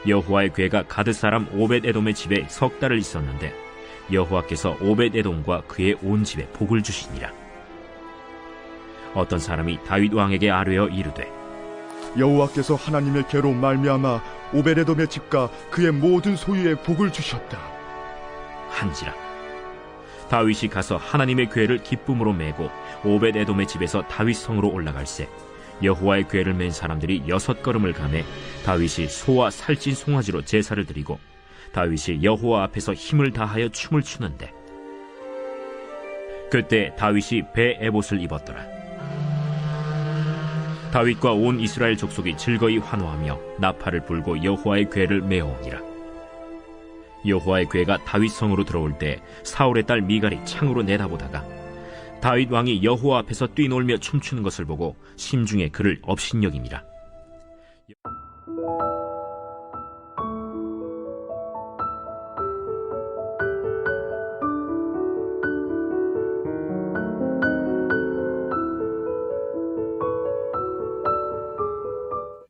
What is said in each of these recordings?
여호와의 궤가 가드 사람 오벳에돔의 집에 석 달을 있었는데 여호와께서 오벳에돔과 그의 온 집에 복을 주시니라. 어떤 사람이 다윗 왕에게 아뢰어 이르되 여호와께서 하나님의 계로 말미암아 오벳에돔의 집과 그의 모든 소유에 복을 주셨다 한지라. 다윗이 가서 하나님의 궤를 기쁨으로 메고 오벳에돔의 집에서 다윗 성으로 올라갈새 여호와의 궤를 맨 사람들이 6걸음을 가매 다윗이 소와 살찐 송아지로 제사를 드리고 다윗이 여호와 앞에서 힘을 다하여 춤을 추는데 그때 다윗이 배 에봇을 입었더라. 다윗과 온 이스라엘 족속이 즐거이 환호하며 나팔을 불고 여호와의 궤를 메어오니라. 여호와의 궤가 다윗 성으로 들어올 때 사울의 딸 미갈이 창으로 내다보다가 다윗 왕이 여호와 앞에서 뛰놀며 춤추는 것을 보고 심중에 그를 업신여김이라.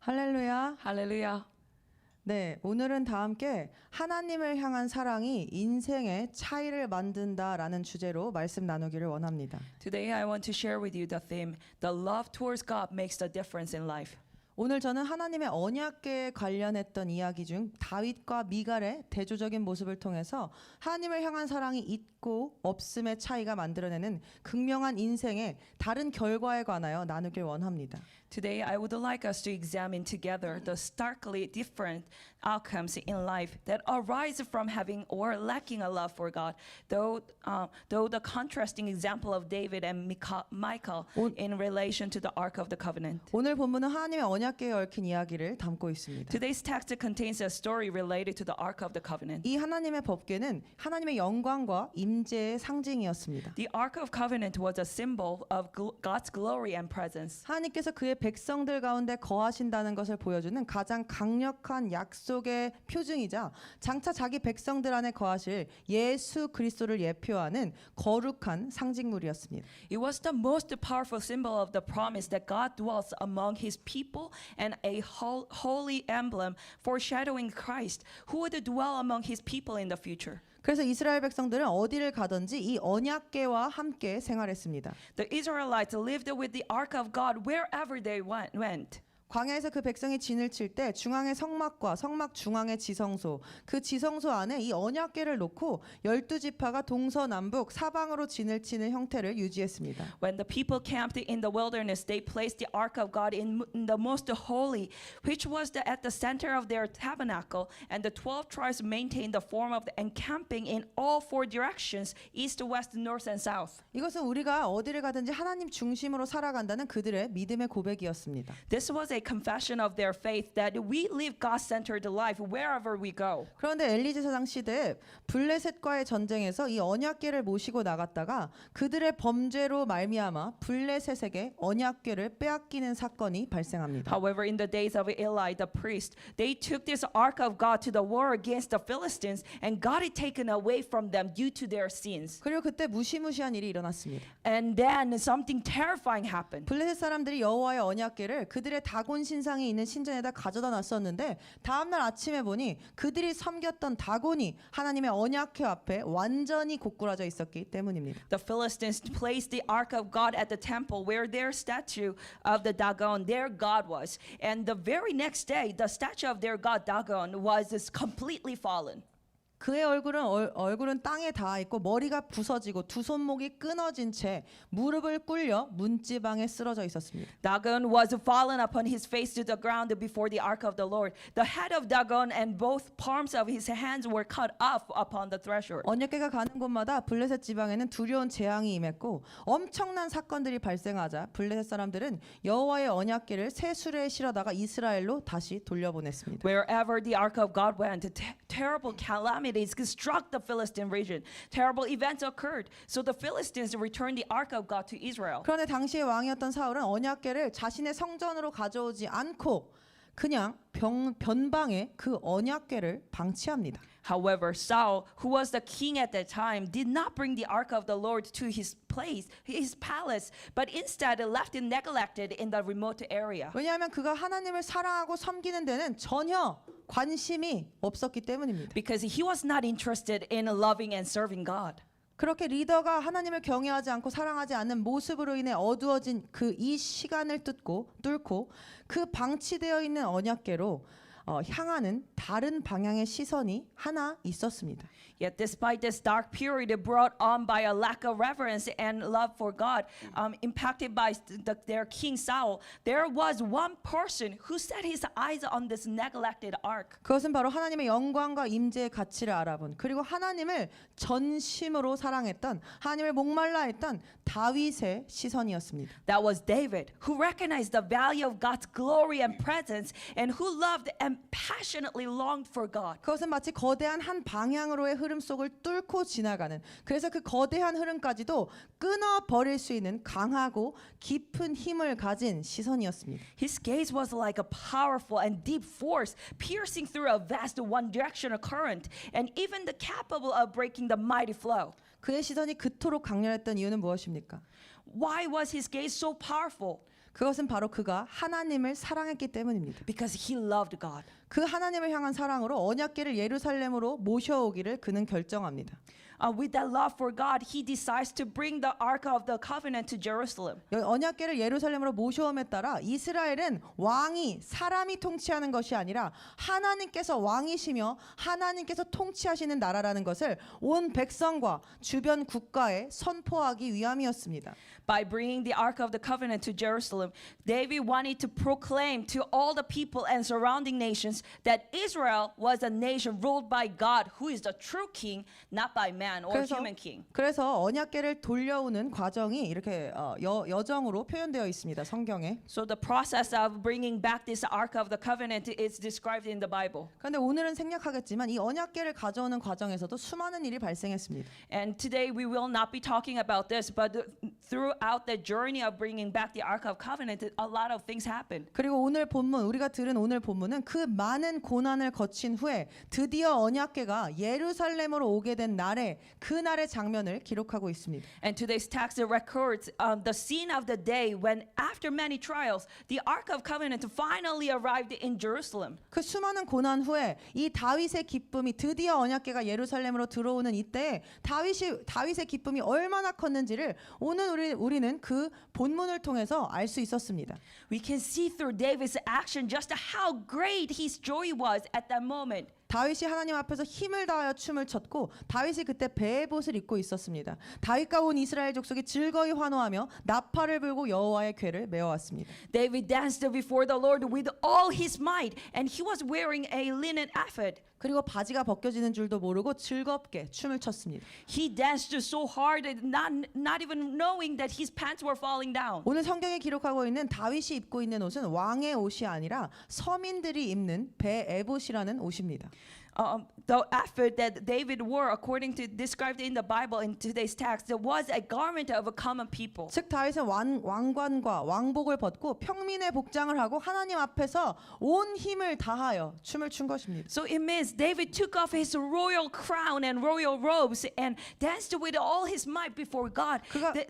할렐루야. 할렐루야. 네, 오늘은 다 함께 하나님을 향한 사랑이 인생의 차이를 만든다라는 주제로 말씀 나누기를 원합니다. Today I want to share with you the theme, The love towards God makes the difference in life. 오늘 저는 하나님의 언약궤에 관련했던 이야기 중 다윗과 미갈의 대조적인 모습을 통해서 하나님을 향한 사랑이 있고 없음의 차이가 만들어내는 극명한 인생의 다른 결과에 관하여 나누길 원합니다. Today I would like us to examine together the starkly different outcomes in life that arise from having or lacking a love for God, though the contrasting example of David and Michal in relation to the Ark of the Covenant. 오늘 본문은 하나님의 언약궤에 얽힌 이야기를 담고 있습니다. Today's text contains a story related to the Ark of the Covenant. 이 하나님의 법궤는 하나님의 영광과 임재의 상징이었습니다. The Ark of Covenant was a symbol of God's glory and presence. 하나님께서 그의 백성들 가운데 거하신다는 것을 보여주는 가장 강력한 약속의 표징이자 장차 자기 백성들 안에 거하실 예수 그리스도를 예표하는 거룩한 상징물이었습니다. It was the most powerful symbol of the promise that God dwells among his people and a holy emblem foreshadowing Christ who would dwell among his people in the future. 그래서 이스라엘 백성들은 어디를 가든지 이 언약궤와 함께 생활했습니다. The Israelites lived with the ark of God wherever they went. 광야에서 그 백성이 진을 칠 때 중앙의 성막과 성막 중앙의 지성소, 그 지성소 안에 이 언약궤를 놓고 12지파가 동서남북 사방으로 진을 치는 형태를 유지했습니다. When the people camped in the wilderness, they placed the ark of God in the most holy, which was at the center of their tabernacle, and the 12 tribes maintained the form of the encamping in all four directions, east, west, north, and south. 이것은 우리가 어디를 가든지 하나님 중심으로 살아간다는 그들의 믿음의 고백이었습니다. This was a confession of their faith that we live God-centered life wherever we go. 그런데 엘리 제사장 시대에 블레셋과의 전쟁에서 이 언약궤를 모시고 나갔다가 그들의 범죄로 말미암아 블레셋에게 언약궤를 빼앗기는 사건이 발생합니다. However, in the days of Eli the priest, they took this ark of God to the war against the Philistines and got it taken away from them due to their sins. 그리고 그때 무시무시한 일이 일어났습니다. And then something terrifying happened. 블레셋 사람들이 여호와의 언약궤를 그들의 다곤 신상이 있는 신전에다 가져다 놨었는데 다음날 아침에 보니 그들이 섬겼던 다곤이 하나님의 언약궤 앞에 완전히 고꾸라져 있었기 때문입니다. The Philistines placed the ark of God at the temple where their statue of the Dagon, their god was. And the very next day, the statue of their god Dagon was completely fallen. 그의 얼굴은 땅에 닿아 있고 머리가 부서지고 두 손목이 끊어진 채 무릎을 꿇려 문지방에 쓰러져 있었습니다. Dagon was fallen upon his face to the ground before the ark of the Lord. The head of Dagon and both palms of his hands were cut off upon the threshold. 언약궤가 가는 곳마다 블레셋 지방에는 두려운 재앙이 임했고 엄청난 사건들이 발생하자 블레셋 사람들은 여호와의 언약궤를 새 수레에 실어다가 이스라엘로 다시 돌려보냈습니다. Wherever the ark of God went, terrible calamities struck the Philistine region. Terrible events occurred. So the Philistines returned the ark of God to Israel. 그런데 당시의 왕이었던 사울은 언약궤를 자신의 성전으로 가져오지 않고 그냥 변방에 그 언약궤를 방치합니다. However, Saul, who was the king at that time, did not bring the ark of the Lord to his place, his palace, but instead left it neglected in the remote area. 왜냐하면 그가 하나님을 사랑하고 섬기는 데는 전혀 관심이 없었기 때문입니다. because he was not interested in loving and serving God. 그렇게 리더가 하나님을 경외하지 않고 사랑하지 않는 모습으로 인해 어두워진 그 이 시간을 뚫고 그 방치되어 있는 언약궤로 향하는 다른 방향의 시선이 하나 있었습니다. Yet despite this dark period brought on by a lack of reverence and love for God, impacted by their king Saul, there was one person who set his eyes on this neglected ark. 그것은 바로 하나님의 영광과 임재의 가치를 알아본 그리고 하나님을 전심으로 사랑했던 하나님을 목말라 했던 다윗의 시선이었습니다. That was David, who recognized the value of God's glory and presence and who loved and passionately longed for God. 그것은 마치 거대한 한 방향으로의 흐름 속을 뚫고 지나가는 그래서 그 거대한 흐름까지도 끊어버릴 수 있는 강하고 깊은 힘을 가진 시선이었습니다. His gaze was like a powerful and deep force piercing through a vast one-directional current and even the capable of breaking the mighty flow. 그의 시선이 그토록 강렬했던 이유는 무엇입니까? Why was his gaze so powerful? 그것은 바로 그가 하나님을 사랑했기 때문입니다. Because he loved God. 그 하나님을 향한 사랑으로 언약궤를 예루살렘으로 모셔오기를 그는 결정합니다. With that love for God, he decides to bring the Ark of the Covenant to Jerusalem. 언약궤를 예루살렘으로 모셔옴에 따라 이스라엘은 왕이 사람이 통치하는 것이 아니라 하나님께서 왕이시며 하나님께서 통치하시는 나라라는 것을 온 백성과 주변 국가에 선포하기 위함이었습니다. By bringing the Ark of the Covenant to Jerusalem, David wanted to proclaim to all the people and surrounding nations that Israel was a nation ruled by God, who is the true king, not by man or human king. 그래서 언약궤를 돌려오는 과정이 이렇게 여정으로 표현되어 있습니다. 성경에. So the process of bringing back this Ark of the Covenant is described in the Bible. 그런데 오늘은 생략하겠지만 이 언약궤를 가져오는 과정에서도 수많은 일이 발생했습니다. And today we will not be talking about this, but throughout the journey of bringing back the Ark of Covenant, a lot of things happened. 그리고 오늘 본문 우리가 들은 오늘 본문은 그 많은 고난을 거친 후에 드디어 언약궤가 예루살렘으로 오게 된 날에 그날의 장면을 기록하고 있습니다. And today's text records the scene of the day when, after many trials, the Ark of Covenant finally arrived in Jerusalem. 그 수많은 고난 후에 이 다윗의 기쁨이 드디어 언약궤가 예루살렘으로 들어오는 이때 다윗의 기쁨이 얼마나 컸는지를 오늘 우리는 그 본문을 통해서 알 수 있었습니다. We can see through David's action just how great his joy was at that moment. 다윗이 하나님 앞에서 힘을 다하여 춤을 췄고 다윗이 그때 베옷을 입고 있었습니다. 다윗과 온 이스라엘 족속이 즐거이 환호하며 나팔을 불고 여호와의 궤를 메어왔습니다. David danced before the Lord with all his might, and he was wearing a linen ephod. 그리고 바지가 벗겨지는 줄도 모르고 즐겁게 춤을 췄습니다. He danced so hard, not even knowing that his pants were falling down. 오늘 성경에 기록하고 있는 다윗이 입고 있는 옷은 왕의 옷이 아니라 서민들이 입는 베에봇이라는 옷입니다. The ephod that David wore, according to described in the Bible in today's text, was a garment of a common people. 즉 다윗은 왕관과 왕복을 벗고 평민의 복장을 하고 하나님 앞에서 온 힘을 다하여 춤을 춘 것입니다. So it means David took off his royal crown and royal robes and danced with all his might before God,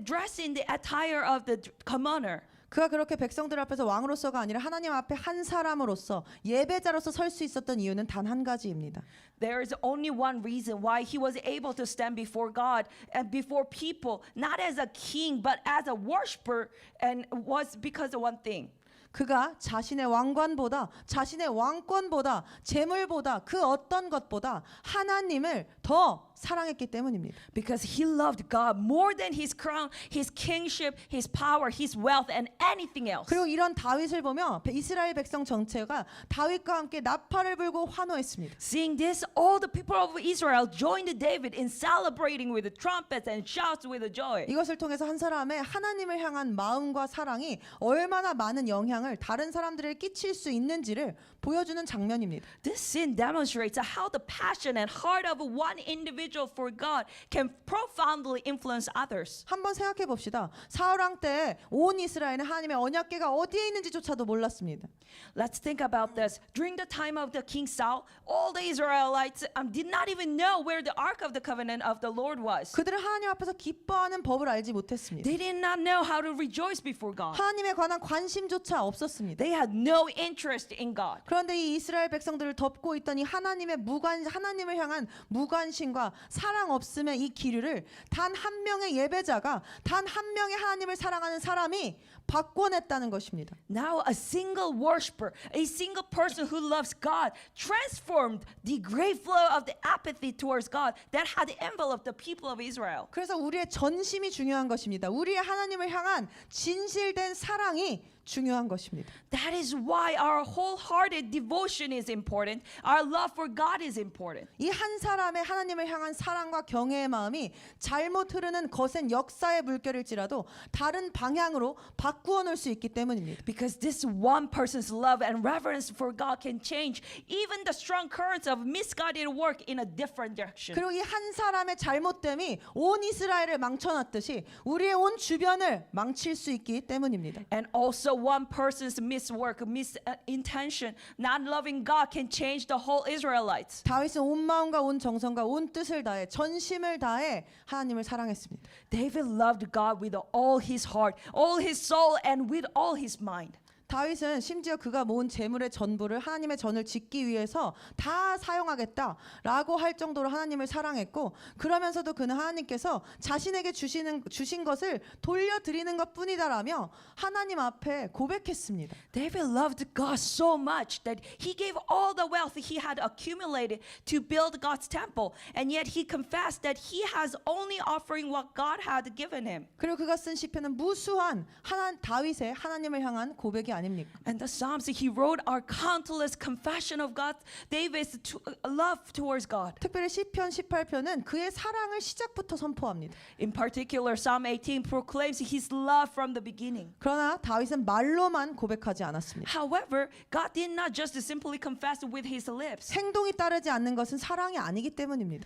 dressed in the attire of the commoner. 그가 그렇게 백성들 앞에서 왕으로서가 아니라 하나님 앞에 한 사람으로서 예배자로서 설 수 있었던 이유는 단 한 가지입니다. There is only one reason why he was able to stand before God and before people, not as a king, but as a worshiper, and was because of one thing. 그가 자신의 왕관보다 자신의 왕권보다 재물보다 그 어떤 것보다 하나님을 더 사랑했기 때문입니다. Because he loved God more than his crown, his kingship, his power, his wealth, and anything else. 그리고 이런 다윗을 보며 이스라엘 백성 전체가 다윗과 함께 나팔을 불고 환호했습니다. Seeing this, all the people of Israel joined David in celebrating with the trumpets and shouts with joy. 이것을 통해서 한 사람의 하나님을 향한 마음과 사랑이 얼마나 많은 영향을 다른 사람들에게 끼칠 수 있는지를 보여주는 장면입니다. This scene demonstrates how the passion and heart of one individual for God can profoundly influence others. 한번 생각해 봅시다. 사울 왕 때 온 이스라엘은 하나님의 언약궤가 어디에 있는지조차도 몰랐습니다. Let's think about this. During the time of the King Saul, all the Israelites did not even know where the Ark of the Covenant of the Lord was. 그들은 하나님 앞에서 기뻐하는 법을 알지 못했습니다. They did not know how to rejoice before God. 하나님에 관한 관심조차 없었습니다. They had no interest in God. 그런데 이 이스라엘 백성들을 덮고 있던 이 하나님을 향한 무관심과 사랑 없음의 이 기류를 단 한 명의 예배자가, 단 한 명의 하나님을 사랑하는 사람이 바꿔냈다는 것입니다. Now a single worshiper, a single person who loves God transformed the great flow of the apathy towards God that had enveloped the people of Israel. 그래서 우리의 전심이 중요한 것입니다. 우리의 하나님을 향한 진실된 사랑이 중요한 것입니다. That is why our wholehearted devotion is important. Our love for God is important. 이 한 사람의 하나님을 향한 사랑과 경외의 마음이 잘못 흐르는 거센 역사의 물결일지라도 다른 방향으로 바꾸어 놓을 수 있기 때문입니다. Because this one person's love and reverence for God can change even the strong currents of misguided work in a different direction. 그리고 이 한 사람의 잘못됨이 온 이스라엘을 망쳐놨듯이 우리의 온 주변을 망칠 수 있기 때문입니다. And also one person's miswork, misintention, not loving God can change the whole Israelites. 다윗은 온 마음과 온 정성과 온 뜻을 다해 전심을 다해 하나님을 사랑했습니다. David loved God with all his heart, all his soul, and with all his mind. 다윗은 심지어 그가 모은 재물의 전부를 하나님의 전을 짓기 위해서 다 사용하겠다라고 할 정도로 하나님을 사랑했고, 그러면서도 그는 하나님께서 자신에게 주신 것을 돌려드리는 것뿐이다라며 하나님 앞에 고백했습니다. David loved God so much that he gave all the wealth he had accumulated to build God's temple, and yet he confessed that he has only offering what God had given him. 그리고 그가 쓴 시편은 무수한 다윗의 하나님을 향한 고백이 아닙니까? And the Psalms he wrote are countless confession of God, David's love towards God. 특별히 시편 18편은 그의 사랑을 시작부터 선포합니다. In particular, Psalm 18 proclaims his love from the beginning. 그러나 다윗은 말로만 고백하지 않았습니다. However, God did not just simply confess with his lips. 행동이 따르지 않는 것은 사랑이 아니기 때문입니다.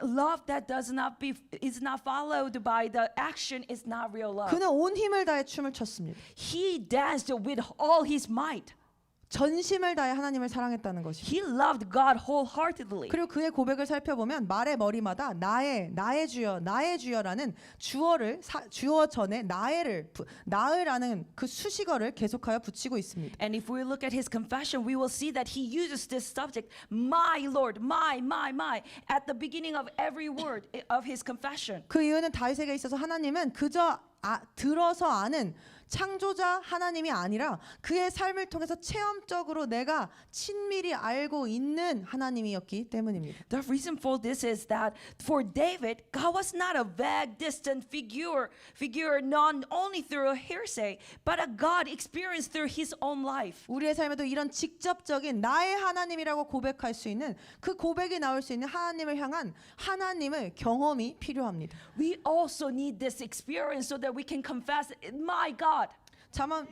Love that is not followed by the action is not real love. 그는 온 힘을 다해 춤을 췄습니다. He danced with all his might. 전심을 다해 하나님을 사랑했다는 것입니다. He loved God wholeheartedly. 그리고 그의 고백을 살펴보면 말의 머리마다 나의 주여라는 주어 전에 나의라는 그 수식어를 계속하여 붙이고 있습니다. And if we look at his confession, we will see that he uses this subject, my Lord, my, at the beginning of every word of his confession. 그 이유는 다윗에게 있어서 하나님은 그저 들어서 아는 창조자 하나님이 아니라 그의 삶을 통해서 체험적으로 내가 친밀히 알고 있는 하나님이었기 때문입니다. The reason for this is that for David, God was not a vague, distant figure known only through a hearsay, but a God experienced through his own life. 우리의 삶에도 이런 직접적인 나의 하나님이라고 고백할 수 있는 그 고백이 나올 수 있는 하나님을 향한 하나님의 경험이 필요합니다. We also need this experience so that we can confess, my God. 잠언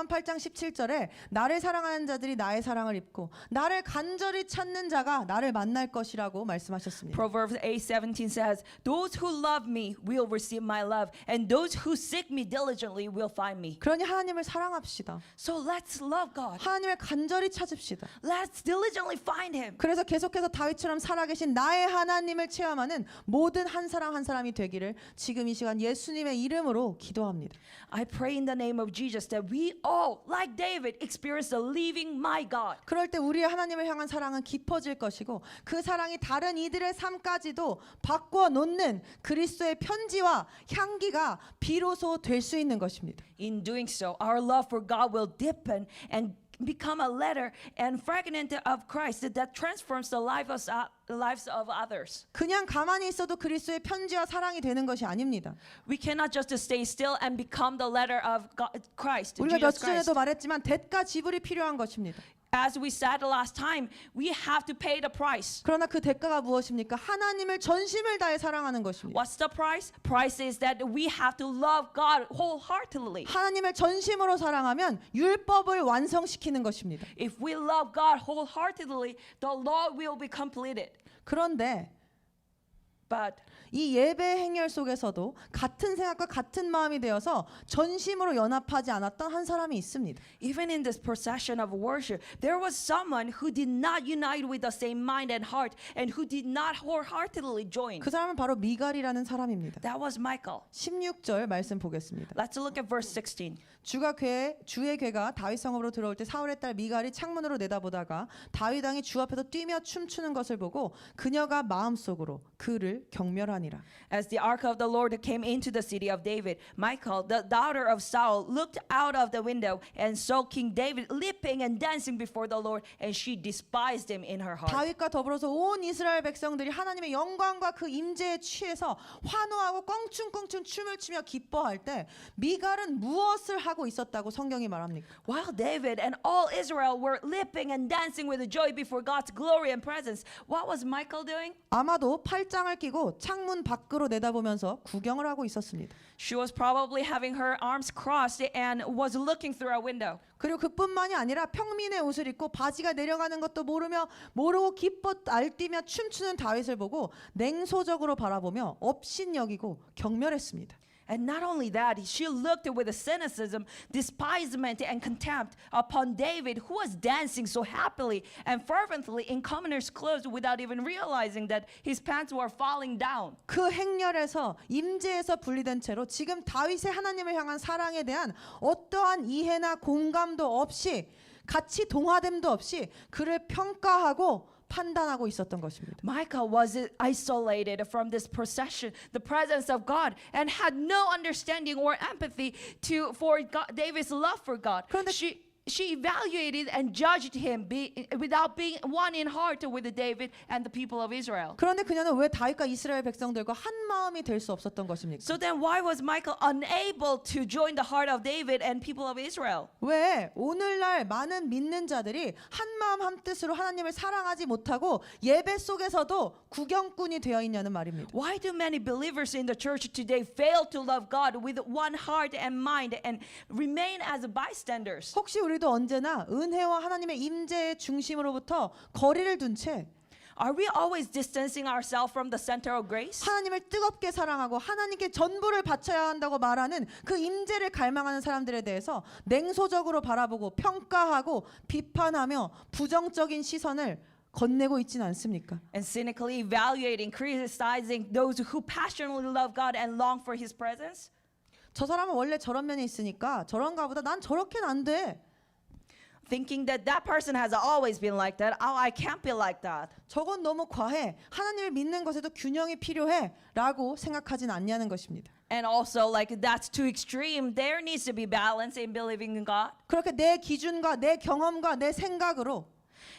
8장 17절에 나를 사랑하는 자들이 나의 사랑을 입고 나를 간절히 찾는 자가 나를 만날 것이라고 말씀하셨습니다. Proverbs 8:17 says, "Those who love me will receive my love, and those who seek me diligently will find me." 그러니 하나님을 사랑합시다. So let's love God. 하나님을 간절히 찾읍시다. Let's diligently find him. 그래서 계속해서 다윗처럼 살아계신 나의 하나님을 체험하는 모든 한 사람 한 사람이 되기를 지금 이 시간 예수님의 이름으로 기도합니다. I pray in the name of Jesus that we all, like David, experience the living my God. 그럴 때 우리의 하나님을 향한 사랑은 깊어질 것이고 그 사랑이 다른 이들의 삶까지도 바꿔 놓는 그리스도의 편지와 향기가 비로소 될 수 있는 것입니다. In doing so, our love for God will deepen and become a letter and fragment of Christ that transforms the lives of others. 그냥 가만히 있어도 그리스도의 편지와 사랑이 되는 것이 아닙니다. We cannot just stay still and become the letter of Christ, 우리가 Jesus 며칠 전에도 Christ. 말했지만 대가 지불이 필요한 것입니다. As we said last time, we have to pay the price. 그러나 그 대가가 무엇입니까? 하나님을 전심을 다해 사랑하는 것입니다. What's the price? Price is that we have to love God wholeheartedly. 하나님을 전심으로 사랑하면 율법을 완성시키는 것입니다. If we love God wholeheartedly, the law will be completed. 그런데 But 이 예배 행렬 속에서도 같은 생각과 같은 마음이 되어서 전심으로 연합하지 않았던 한 사람이 있습니다. even in this procession of worship, there was someone who did not unite with the same mind and heart and who did not wholeheartedly join. 그 사람은 바로 미갈이라는 사람입니다. That was Michael. 16절 말씀 보겠습니다. Let's look at verse 16. 주의 괴가 다윗 성읍으로 들어올 때 사울의 딸 미갈이 창문으로 내다보다가 다윗 왕이 주 앞에서 뛰며 춤추는 것을 보고 그녀가 마음속으로 그를 경멸하니라. As the ark of the Lord came into the city of David, Michal, the daughter of Saul, looked out of the window and saw King David leaping and dancing before the Lord, and she despised him in her heart. 다윗과 더불어서 온 이스라엘 백성들이 하나님의 영광과 그 임재에 취해서 환호하고 껑충껑충 춤을 추며 기뻐할 때 미갈은 무엇을 하고 있었다고 성경이 말합니까? While David and all Israel were leaping and dancing with joy before God's glory and presence, what was Michal doing? 아마도 팔짱을 끼고 창문 밖으로 내다보면서 구경을 하고 있었습니다. She was probably having her arms crossed and was looking through a window. 그리고 그뿐만이 아니라 평민의 옷을 입고 바지가 내려가는 것도 모르고 기뻐 날뛰며 춤추는 다윗을 보고 냉소적으로 바라보며 업신여기고 경멸했습니다. And not only that, she looked with cynicism, despisement, and contempt upon David, who was dancing so happily and fervently in commoner's clothes without even realizing that his pants were falling down. 그 행렬에서 임재에서 분리된 채로 지금 다윗의 하나님을 향한 사랑에 대한 어떠한 이해나 공감도 없이 같이 동화됨도 없이 그를 평가하고 판단하고 있었던 것입니다. Michal was isolated from this procession, the presence of God, and had no understanding or empathy for David's love for God. She evaluated and judged him without being one in heart with David and the people of Israel. 그런데 그녀는 왜 다윗과 이스라엘 백성들과 한 마음이 될 수 없었던 것입니까? So then why was Michal unable to join the heart of David and people of Israel? 왜 오늘날 많은 믿는 자들이 한 마음 한 뜻으로 하나님을 사랑하지 못하고 예배 속에서도 구경꾼이 되어 있냐는 말입니다. Why do many believers in the church today fail to love God with one heart and mind and remain as bystanders? 혹시 우리도 언제나 은혜와 하나님의 임재의 중심으로부터 거리를 둔 채 Are we always distancing ourselves from the center of grace? 하나님을 뜨겁게 사랑하고 하나님께 전부를 바쳐야 한다고 말하는 그 임재를 갈망하는 사람들에 대해서 냉소적으로 바라보고 평가하고 비판하며 부정적인 시선을 건네고 있지는 않습니까? And cynically evaluating, criticizing those who passionately love God and long for His presence? 저 사람은 원래 저런 면이 있으니까 저런가 보다 난 저렇게는 안 돼. Thinking that that person has always been like that. Oh, I can't be like that. 저건 너무 과해. 하나님을 믿는 것에도 균형이 필요해. 라고 생각하진 않냐는 것입니다. And also, like, that's too extreme. There needs to be balance in believing in God. 그렇게 내 기준과 내 경험과 내 생각으로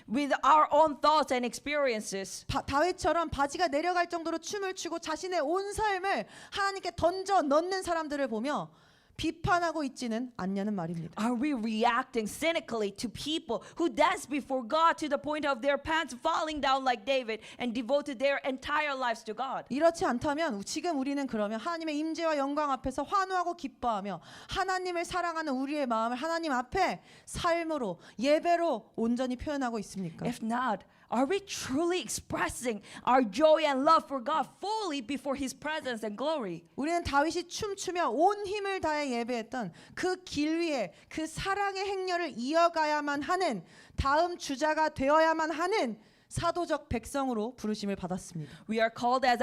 With our own thoughts and experiences. 다윗처럼 바지가 내려갈 정도로 춤을 추고 자신의 온 삶을 하나님께 던져 넣는 사람들을 보며 비판하고 있지는 않냐는 말입니다. Are we reacting cynically to people who dance before God to the point of their pants falling down like David and devoted their entire lives to God? 이렇지 않다면 지금 우리는 그러면 하나님의 임재와 영광 앞에서 환호하고 기뻐하며 하나님을 사랑하는 우리의 마음을 하나님 앞에 삶으로 예배로 온전히 표현하고 있습니까? If not, are we truly expressing our joy and love for God fully before His presence and glory? 우리는 다윗이 춤추며 온 힘을 다해 예배했던 그 길 위에 그 사랑의 행렬을 이어가야만 하는 다음 주자가 되어야만 하는 사도적 백성으로 부르심을 받았습니다. We are called as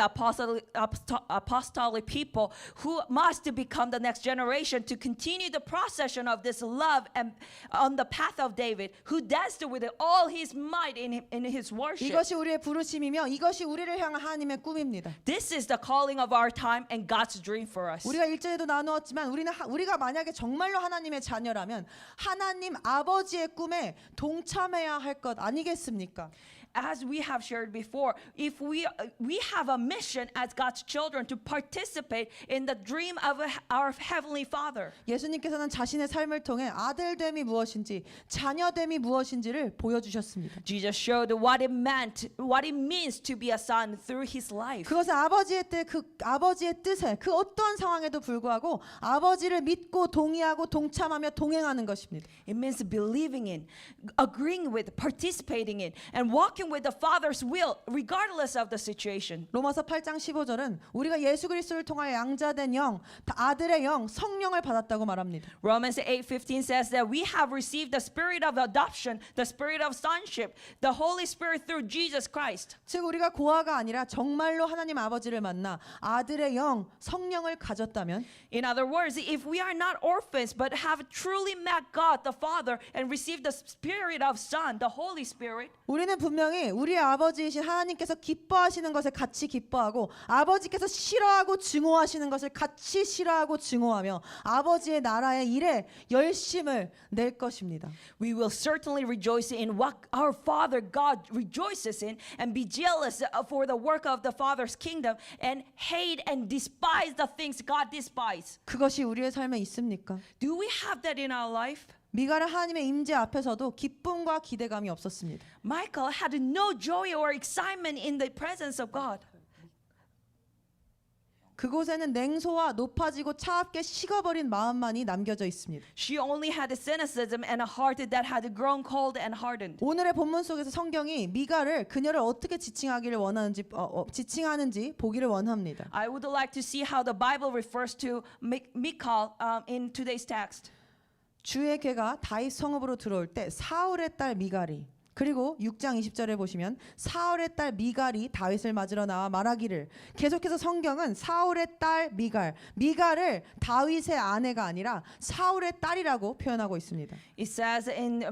apostolic people who must become the next generation to continue the procession of this love and on the path of David, who danced with all his might in his worship. 이것이 우리의 부르심이며 이것이 우리를 향한 하나님의 꿈입니다. This is the calling of our time and God's dream for us. 우리가 1절에도 나누었지만 우리가 만약에 정말로 하나님의 자녀라면 하나님 아버지의 꿈에 동참해야 할 것 아니겠습니까? As we have shared before, if we have a mission as God's children to participate in the dream of our Heavenly Father. 예수님께서는 자신의 삶을 통해 아들됨이 무엇인지 자녀됨이 무엇인지를 보여주셨습니다. Jesus showed what it means to be a son through His life. 그것은 아버지의 뜻에 그 어떠한 상황에도 불구하고 아버지를 믿고 동의하고 동참하며 동행하는 것입니다. It means believing in, agreeing with, participating in, and walking working with the Father's will regardless of the situation. 로마서 8장 15절은 우리가 예수 그리스도를 통하여 양자된 영, 아들의 영, 성령을 받았다고 말합니다. Romans 8:15 says that we have received the spirit of adoption, the spirit of sonship, the Holy Spirit through Jesus Christ. 즉 우리가 고아가 아니라 정말로 하나님 아버지를 만나 아들의 영, 성령을 가졌다면 In other words, if we are not orphans but have truly met God the Father and received the spirit of Son, the Holy Spirit, 우리는 분명히 우리의 아버지이신 하나님께서 기뻐하시는 것을 같이 기뻐하고 아버지께서 싫어하고 증오하시는 것을 같이 싫어하고 증오하며 아버지의 나라의 일에 열심을 낼 것입니다. we will certainly rejoice in what our Father God rejoices in and be jealous for the work of the Father's kingdom and hate and despise the things God despises. 그것이 우리의 삶에 있습니까? Do we have that in our life? 미가는 하나님의 임재 앞에서도 기쁨과 기대감이 없었습니다. Michael had no joy or excitement in the presence of God. 그곳에는 냉소와 높아지고 차갑게 식어버린 마음만이 남겨져 있습니다. She only had cynicism and a heart that had grown cold and hardened. 오늘의 본문 속에서 성경이 미가를 그녀를 어떻게 지칭하기를 원하는지 지칭하는지 보기를 원합니다. I would like to see how the Bible refers to Michal in today's text. 주의 괴가 다윗 성읍으로 들어올 때 사울의 딸 미갈이 그리고 6장 20절에 보시면 사울의 딸 미갈이 다윗을 맞으러 나와 말하기를 계속해서 성경은 사울의 딸 미갈을 다윗의 아내가 아니라 사울의 딸이라고 표현하고 있습니다. It says in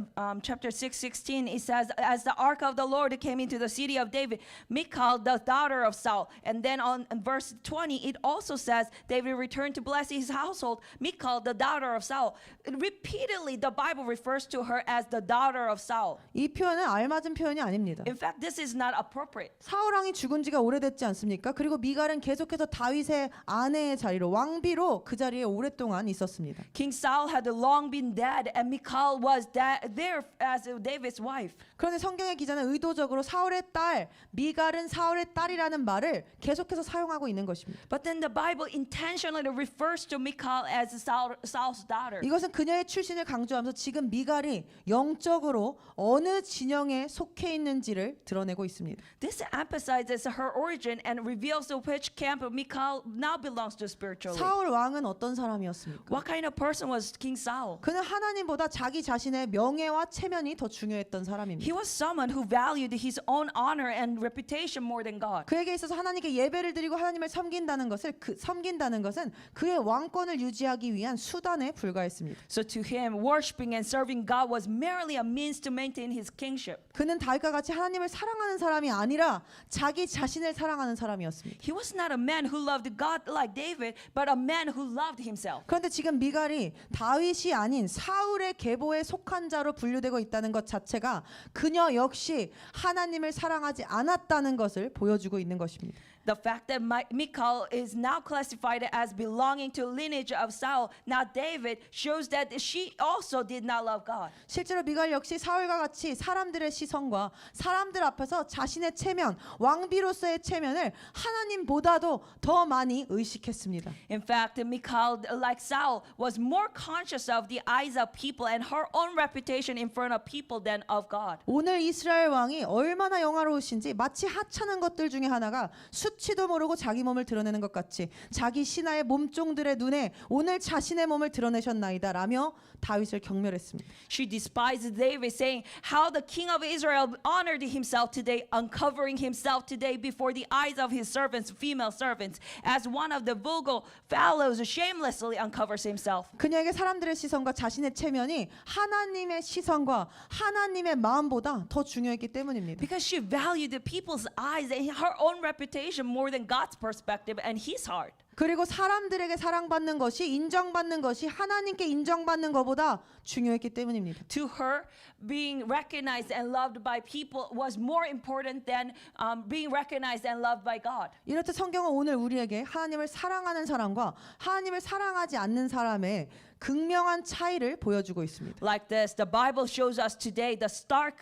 chapter 6:16, it says, as the ark of the Lord came into the city of David, Michal, the daughter of Saul. And then on verse 20, it also says, David returned to bless his household, Michal, the daughter of Saul. Repeatedly, the Bible refers to her as the daughter of Saul. 이 표현은 알맞은 표현이 아닙니다. In fact, this is not appropriate. 사울 왕이 죽은 지가 오래됐지 않습니까? 그리고 미갈은 계속해서 다윗의 아내의 자리로 왕비로 그 자리에 오랫동안 있었습니다. King Saul had long been dead, and Michal was there as David's wife. 그런데 성경의 기자는 의도적으로 사울의 딸, 미갈은 사울의 딸이라는 말을 계속해서 사용하고 있는 것입니다. But then the Bible intentionally refers to Michal as Saul's daughter. 이것은 그녀의 출신을 강조하면서 지금 미갈이 영적으로 어느 진영에 속해 있는지를 드러내고 있습니다. This emphasizes her origin and reveals which camp Michal now belongs to spiritually. 사울 왕은 어떤 사람이었습니까? What kind of person was King Saul? 그는 하나님보다 자기 자신의 명예와 체면이 더 중요했던 사람입니다. He was someone who valued his own honor and reputation more than God. 그에게 있어서 하나님께 예배를 드리고 하나님을 섬긴다는 것은 그의 왕권을 유지하기 위한 수단에 불과했습니다. So to him, worshiping and serving God was merely a means to maintain his kingship. 그는 다윗과 같이 하나님을 사랑하는 사람이 아니라 자기 자신을 사랑하는 사람이었습니다. He was not a man who loved God like David, but a man who loved himself. 그런데 지금 미갈이 다윗이 아닌 사울의 계보에 속한 자로 분류되고 있다는 것 자체가 그녀 역시 하나님을 사랑하지 않았다는 것을 보여주고 있는 것입니다. The fact that Michal is now classified as belonging to lineage of Saul, not David, shows that she also did not love God. 실제로 미갈 역시 사울과 같이 사람들의 시선과 사람들 앞에서 자신의 체면, 왕비로서의 체면을 하나님보다도 더 많이 의식했습니다. In fact, Michal, like Saul, was more conscious of the eyes of people and her own reputation in front of people than of God. 오늘 이스라엘 왕이 얼마나 영화로우신지 마치 하찮은 것들 중에 하나가 수치도 모르고 자기 몸을 드러내는 것 같이 자기 신하의 몸종들의 눈에 오늘 자신의 몸을 드러내셨나이다 라며 다윗을 경멸했습니다. She despised David, saying, "How the king of Israel honored himself today, uncovering himself today before the eyes of his servants, female servants, as one of the vulgar fellows shamelessly uncovers himself." 그녀에게 사람들의 시선과 자신의 체면이 하나님의 시선과 하나님의 마음보다 더 중요했기 때문입니다. Because she valued the people's eyes and her own reputation more than God's perspective and his heart. 그리고 사람들에게 사랑받는 것이 인정받는 것이 하나님께 인정받는 것보다 중요했기 때문입니다. To her, being recognized and loved by people was more important than being recognized and loved by God. 이렇듯 성경은 오늘 우리에게 하나님을 사랑하는 사람과 하나님을 사랑하지 않는 사람의 극명한 차이를 보여주고 있습니다. Like this, the Bible shows us today the stark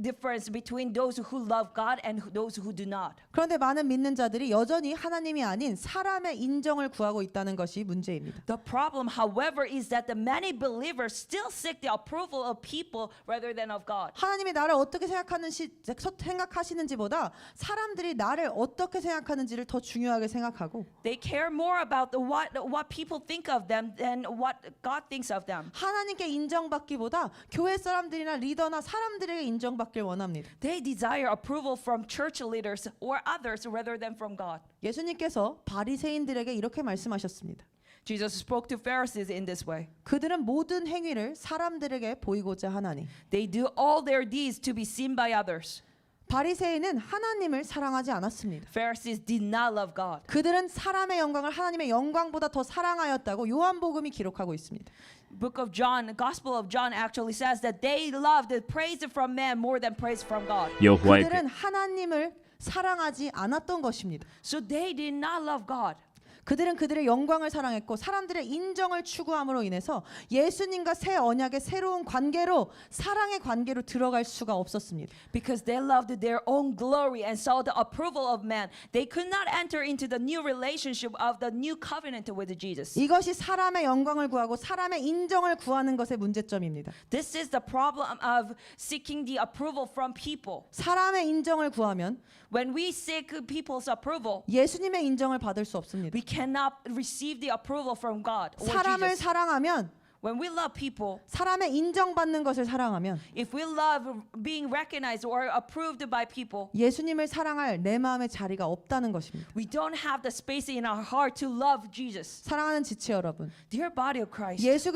difference between those who love God and those who do not. 그런데 많은 믿는 자들이 여전히 하나님이 아닌 사람의 인정을 구하고 있다는 것이 문제입니다. The problem, however, is that the many believers still seek the approval of people rather than of God. 하나님이 나를 어떻게 생각하시는지보다 사람들이 나를 어떻게 생각하는지를 더 중요하게 생각하고 They care more about what people think of them than what God thinks of them. 하나님께 인정받기보다 교회 사람들이나 리더나 사람들에게 인정받길 원합니다. They desire approval from church leaders or others rather than from God. 예수님께서 바리새인들에게 이렇게 말씀하셨습니다. Jesus spoke to Pharisees in this way. 그들은 모든 행위를 사람들에게 보이고자 하나니 They do all their deeds to be seen by others. 바리새인은 하나님을 사랑하지 않았습니다. Pharisees did not love God. 그들은 사람의 영광을 하나님의 영광보다 더 사랑하였다고 요한복음이 기록하고 있습니다. Book of John, Gospel of John actually says that they loved the praise from man more than praise from God. 여호와의 그들은 하나님을 사랑하지 않았던 것입니다. So they did not love God. 그들은 그들의 영광을 사랑했고 사람들의 인정을 추구함으로 인해서 예수님과 새 언약의 새로운 관계로 사랑의 관계로 들어갈 수가 없었습니다. Because they loved their own glory and saw the approval of man, they could not enter into the new relationship of the new covenant with Jesus. 이것이 사람의 영광을 구하고 사람의 인정을 구하는 것의 문제점입니다. This is the problem of seeking the approval from people. 사람의 인정을 구하면 When we seek people's approval, 예수님의 인정을 받을 수 없습니다. we cannot receive the approval from God or 사람을 Jesus. 사랑하면 When we love people, 사람의 인정받는 것을 사랑하면 if we love being recognized or approved by people, 예수님을 사랑할 내 마음의 자리가 없다는 것입니다. we don't have the space in our heart to love Jesus. 사랑하는 지체 여러분, Dear body of Christ, 예수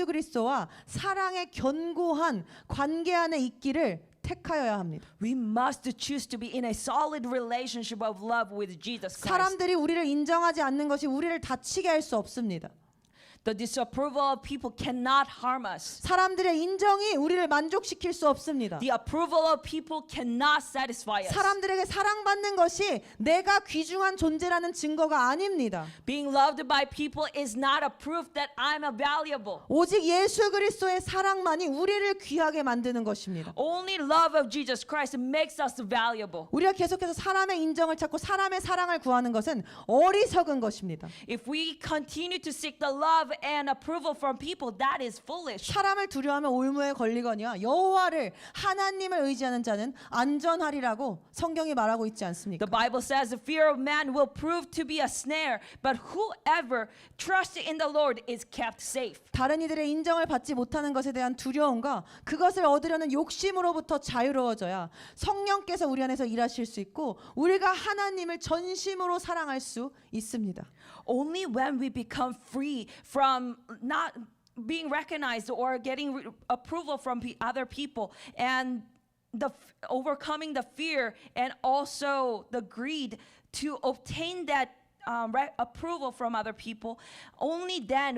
그리스도와 사랑의 견고한 관계 안에 있기를 택하여야 합니다. we must choose to be in a solid relationship of love with Jesus Christ. 사람들이 우리를 인정하지 않는 것이 우리를 다치게 할 수 없습니다. The disapproval of people cannot harm us. 사람들의 인정이 우리를 만족시킬 수 없습니다. The approval of people cannot satisfy us. 사람들에게 사랑받는 것이 내가 귀중한 존재라는 증거가 아닙니다. Being loved by people is not a proof that I'm valuable. 오직 예수 그리스도의 사랑만이 우리를 귀하게 만드는 것입니다. Only love of Jesus Christ makes us valuable. 우리가 계속해서 사람의 인정을 찾고 사람의 사랑을 구하는 것은 어리석은 것입니다. If we continue to seek the love and approval from people, that is foolish. 사람을 두려워하면 올무에 걸리거니와 여호와를 하나님을 의지하는 자는 안전하리라고 성경이 말하고 있지 않습니까? The Bible says the fear of man will prove to be a snare, but whoever trusts in the Lord is kept safe. 다른 이들의 인정을 받지 못하는 것에 대한 두려움과 그것을 얻으려는 욕심으로부터 자유로워져야 성령께서 우리 안에서 일하실 수 있고 우리가 하나님을 전심으로 사랑할 수 있습니다. Only when we become free from not being recognized or getting approval from other people and overcoming the fear and also the greed to obtain that approval from other people, only then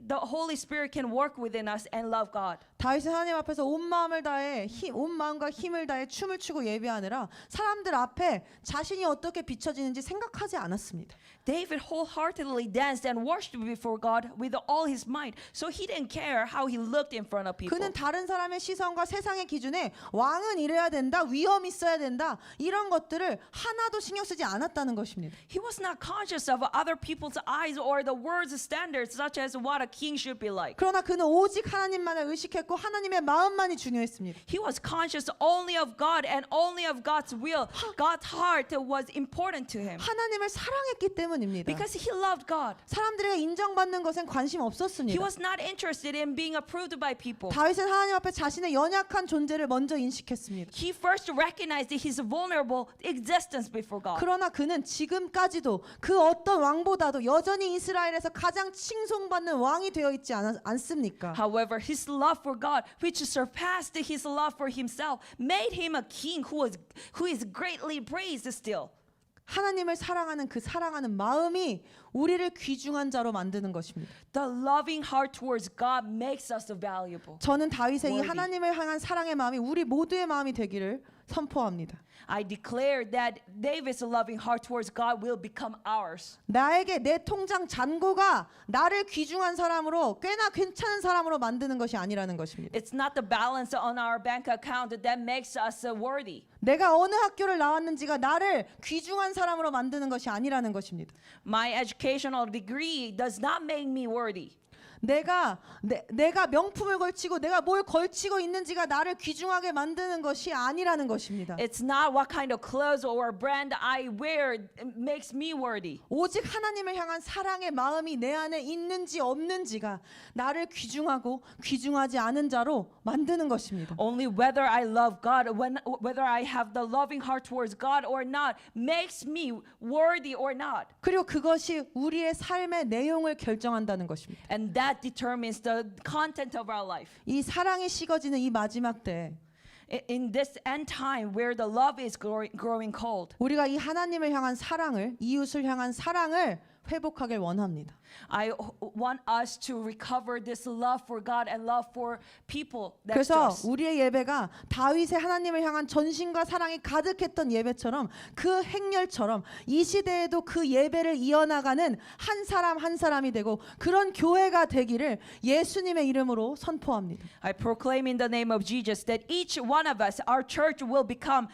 the Holy Spirit can work within us and love God. 다윗은 하나님 앞에서 온 마음과 힘을 다해 춤을 추고 예배하느라 사람들 앞에 자신이 어떻게 비춰지는지 생각하지 않았습니다. David wholeheartedly danced and worshipped before God with all his might, so he didn't care how he looked in front of people. 그는 다른 사람의 시선과 세상의 기준에 왕은 이래야 된다, 위엄 있어야 된다 이런 것들을 하나도 신경 쓰지 않았다는 것입니다. He was not conscious of other people's eyes or the world's standards, such as what a king should be like. 그러나 그는 오직 하나님만을 의식했고 하나님의 마음만이 중요했습니다. He was conscious only of God and only of God's will. God's heart was important to him 하나님을 사랑했기 때문입니다. because he loved God. 사람들에게 인정받는 것엔 관심 He 없었습니다. was not interested in being approved by people. 다윗은 하나님 앞에 자신의 연약한 존재를 먼저 인식했습니다. He first recognized his vulnerable existence before God. 그러나 그는 지금까지도 그 어떤 왕보다도 여전히 이스라엘에서 가장 칭송받는 왕이 되어 있지 않습니까? However, his love for God, which surpassed his love for himself, made him a king who is greatly praised still. 하나님을 사랑하는 그 사랑하는 마음이 우리를 귀중한 자로 만드는 것입니다. The loving heart towards God makes us valuable. 저는 다윗의 이 worthy. 하나님을 향한 사랑의 마음이 우리 모두의 마음이 되기를 선포합니다. I declare that David's loving heart towards God will become ours. 나에게 내 통장 잔고가 나를 귀중한 사람으로 꽤나 괜찮은 사람으로 만드는 것이 아니라는 것입니다. It's not the balance on our bank account that makes us worthy. 내가 어느 학교를 나왔는지가 나를 귀중한 사람으로 만드는 것이 아니라는 것입니다. My educational degree does not make me worthy. 내가 명품을 걸치고 내가 뭘 걸치고 있는지가 나를 귀중하게 만드는 것이 아니라는 것입니다. It's not what kind of clothes or brand I wear makes me worthy. 오직 하나님을 향한 사랑의 마음이 내 안에 있는지 없는지가 나를 귀중하고 귀중하지 않은 자로 만드는 것입니다. Only whether I love God, whether I have the loving heart towards God or not, makes me worthy or not. 그리고 그것이 우리의 삶의 내용을 결정한다는 것입니다. And that determines the content of our life. 이 사랑이 식어지는 이 마지막 때 In this end time where the love is growing cold, 우리가 이 하나님을 향한 사랑을, 이웃을 향한 사랑을 회복하길 원합니다. I want us to recover this love for God and love for people. That's 그래서 just. 우리의 예배가 다윗의 하나님을 향한 전심과 사랑이 가득했던 예배처럼 그 행렬처럼 이 시대에도 그 예배를 이어나가는 한 사람 한 사람이 되고 그런 교회가 되기를 예수님의 이름으로 선포합니다. I proclaim in the name of Jesus that each one of us, our church will become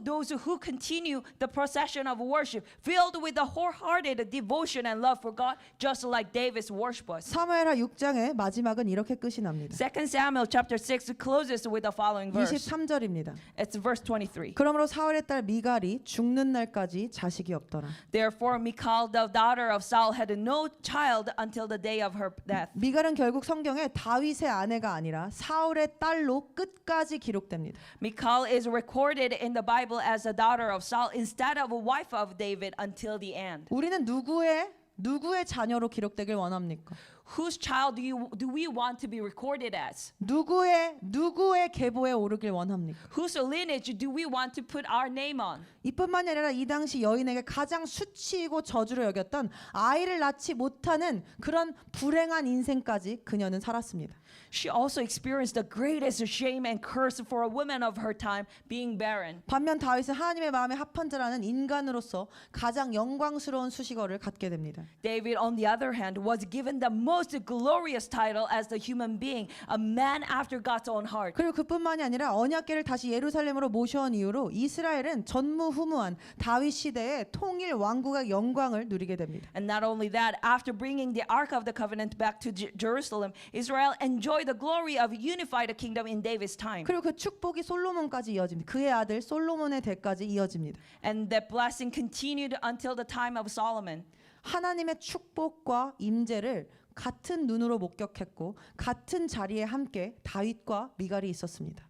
those who continue the procession of worship, filled with the wholehearted devotion and love for God, just like David's worship was. 사무엘하 6장의 마지막은 이렇게 끝이 납니다. 2 Samuel chapter 6 closes with the following verse. 23절입니다. It's verse 23. 그러므로 사울의 딸 미갈이 죽는 날까지 자식이 없더라. Therefore Michal, the daughter of Saul, had no child until the day of her death. 미갈은 결국 성경에 다윗의 아내가 아니라 사울의 딸로 끝까지 기록됩니다. Michal is recorded in the Bible as a daughter of Saul instead of a wife of David until the end. 우리는 누구의 자녀로 기록되길 원합니까? Whose child do we want to be recorded as? 누구의 계보에 오르길 원합니까? Whose lineage do we want to put our name on? 이뿐만이 아니라 이 당시 여인에게 가장 수치이고 저주로 여겼던 아이를 낳지 못하는 그런 불행한 인생까지 그녀는 살았습니다. She also experienced the greatest shame and curse for a woman of her time, being barren. 반면 다윗은 하나님의 마음에 합한 자라는 인간으로서 가장 영광스러운 수식어를 갖게 됩니다. David, on the other hand, was given the most glorious title as the human being, a man after God's own heart. 그리고 그뿐만이 아니라 언약궤를 다시 예루살렘으로 모셔온 이후로 이스라엘은 전무후무한 다윗 시대의 통일 왕국의 영광을 누리게 됩니다. And not only that, after bringing the Ark of the Covenant back to Jerusalem, Israel enjoyed the glory of unified kingdom in David's time. 그리고 그 축복이 솔로몬까지 이어집니다. 그의 아들 솔로몬의 대까지 이어집니다. And that blessing continued until the time of Solomon. 하나님의 축복과 임재를 같은 눈으로 목격했고 같은 자리에 함께 다윗과 미갈이 있었습니다.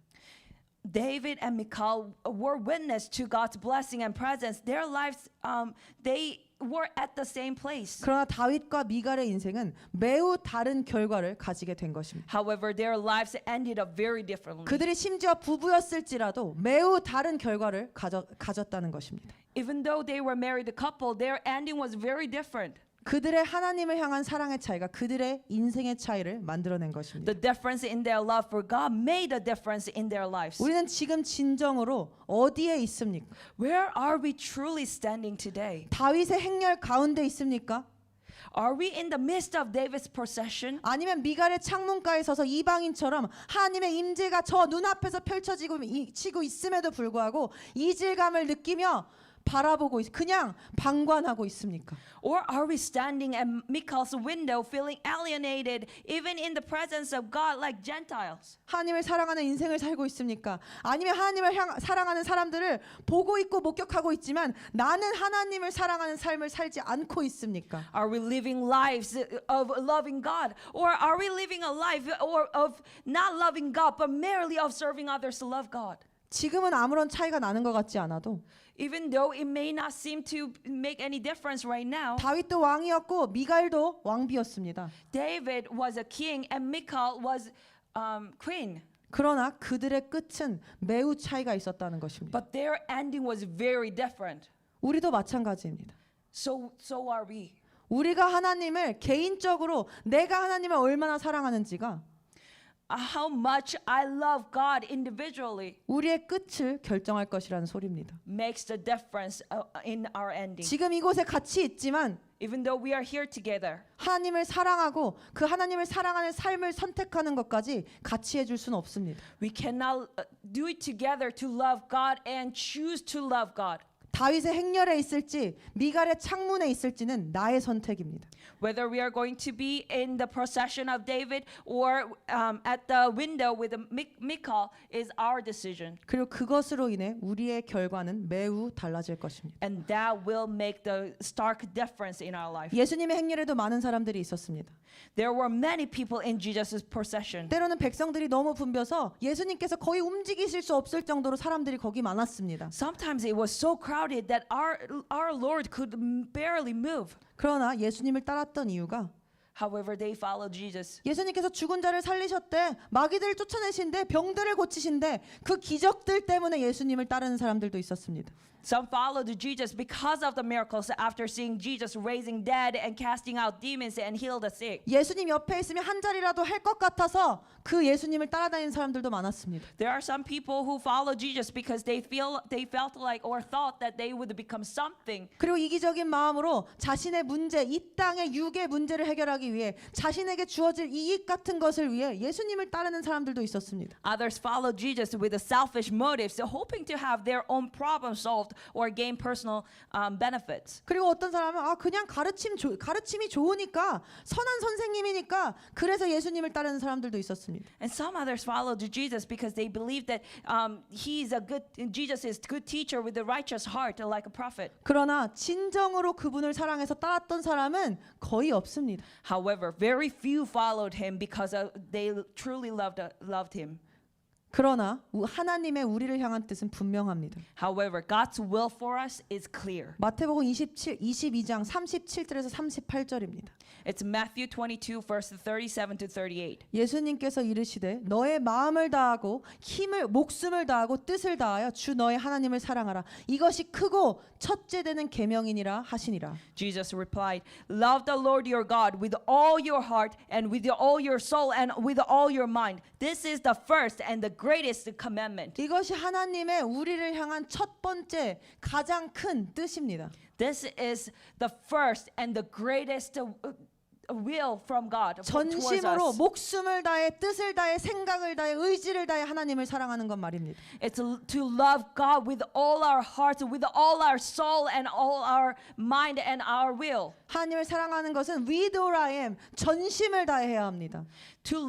David and Michal were witness to God's blessing and presence. Their lives, they were at the same place. 그러나 다윗과 미갈의 인생은 매우 다른 결과를 가지게 된 것입니다. However, their lives ended up very differently. 그들이 심지어 부부였을지라도 매우 다른 결과를 가졌다는 것입니다. Even though they were married couple, their ending was very different. 그들의 하나님을 향한 사랑의 차이가 그들의 인생의 차이를 만들어낸 것입니다. The difference in their love for God made a difference in their lives. 우리는 지금 진정으로 어디에 있습니까? Where are we truly standing today? 다윗의 행렬 가운데 있습니까? Are we in the midst of David's procession? 아니면 미갈의 창문가에 서서 이방인처럼 하나님의 임재가 저 눈앞에서 펼쳐지고 있음에도 불구하고 이질감을 느끼며 바라보고 그냥 방관하고 있습니까? Or are we standing at Michal's window feeling alienated even in the presence of God like Gentiles? 하나님을 사랑하는 인생을 살고 있습니까? 아니면 하나님을 사랑하는 사람들을 보고 있고 목격하고 있지만 나는 하나님을 사랑하는 삶을 살지 않고 있습니까? Are we living lives of loving God? Or are we living a life of not loving God but merely of serving others to love God? 지금은 아무런 차이가 나는 것 같지 않아도 Even though it may not seem to make any difference right now, 다윗도 왕이었고 미갈도 왕비였습니다. David was a king and Michal was queen. 그러나 그들의 끝은 매우 차이가 있었다는 것입니다. But their ending was very different. 우리도 마찬가지입니다. So are we. 우리가 하나님을 개인적으로 내가 하나님을 얼마나 사랑하는지가 how much I love God individually 우리의 끝을 결정할 것이라는 소리입니다. makes the difference in our ending. 지금 이곳에 같이 있지만 Even though we are here together, 하나님을 사랑하고 그 하나님을 사랑하는 삶을 선택하는 것까지 같이 해줄 수는 없습니다. we cannot do it together to love God and choose to love God. 다윗의 행렬에 있을지 미갈의 창문에 있을지는 나의 선택입니다. Whether we are going to be in the procession of David or at the window with Michal is our decision. 그리고 그것으로 인해 우리의 결과는 매우 달라질 것입니다. And that will make the stark difference in our life. 예수님의 행렬에도 많은 사람들이 있었습니다. There were many people in Jesus' procession. 때로는 백성들이 너무 붐벼서 예수님께서 거의 움직이실 수 없을 정도로 사람들이 거기 많았습니다. Sometimes it was so crowded that our Lord could barely move. 그러나 예수님을 따랐던 이유가 However, they followed Jesus. 예수님께서 죽은 자를 살리셨대, 마귀들을 쫓아내신대, 병들을 고치신대, 그 기적들 때문에 예수님을 따르는 사람들도 있었습니다. Some followed Jesus because of the miracles after seeing Jesus raising dead and casting out demons and heal the sick. 예수님 옆에 있으면 한 자리라도 할 것 같아서 그 예수님을 따라다니는 사람들도 많았습니다. There are some people who follow Jesus because they felt like or thought that they would become something. 그리고 이기적인 마음으로 자신의 문제, 이 땅의 육의 문제를 해결하기 위해 자신에게 주어질 이익 같은 것을 위해 예수님을 따르는 사람들도 있었습니다. Others followed Jesus with the selfish motives, hoping to have their own problem solved or gain personal benefits. 그리고 어떤 사람은 그냥 가르침이 좋으니까 선한 선생님이니까 그래서 예수님을 따르는 사람들도 있었습니다. And some others followed Jesus because they believed that Jesus is a good teacher with a righteous heart, like a prophet. 그러나 진정으로 그분을 사랑해서 따랐던 사람은 거의 없습니다. However, very few followed him because they truly loved him. 그러나 하나님의 우리를 향한 뜻은 분명합니다. However, God's will for us is clear. 마태복음 22장 37절에서 38절입니다. It's Matthew 22 verses 37 to 38. 예수님께서 이르시되 너의 마음을 다하고 목숨을 다하고 뜻을 다하여 주 너의 하나님을 사랑하라. 이것이 크고 첫째 되는 계명이니라 하시니라. Jesus replied, "Love the Lord your God with all your heart and with all your soul and with all your mind. This is the first and the greatest commandment." 이것이 하나님의 우리를 향한 첫 번째 가장 큰 뜻입니다. This is the first and the greatest will from God towards 전심으로 us. 목숨을 다해 뜻을 다해 생각을 다해 의지를 다해 하나님을 사랑하는 것 말입니다. It's to love God with all our hearts, with all our soul and all our mind and our will. 하나님을 사랑하는 것은 with all I am 전심을 다해야 합니다. To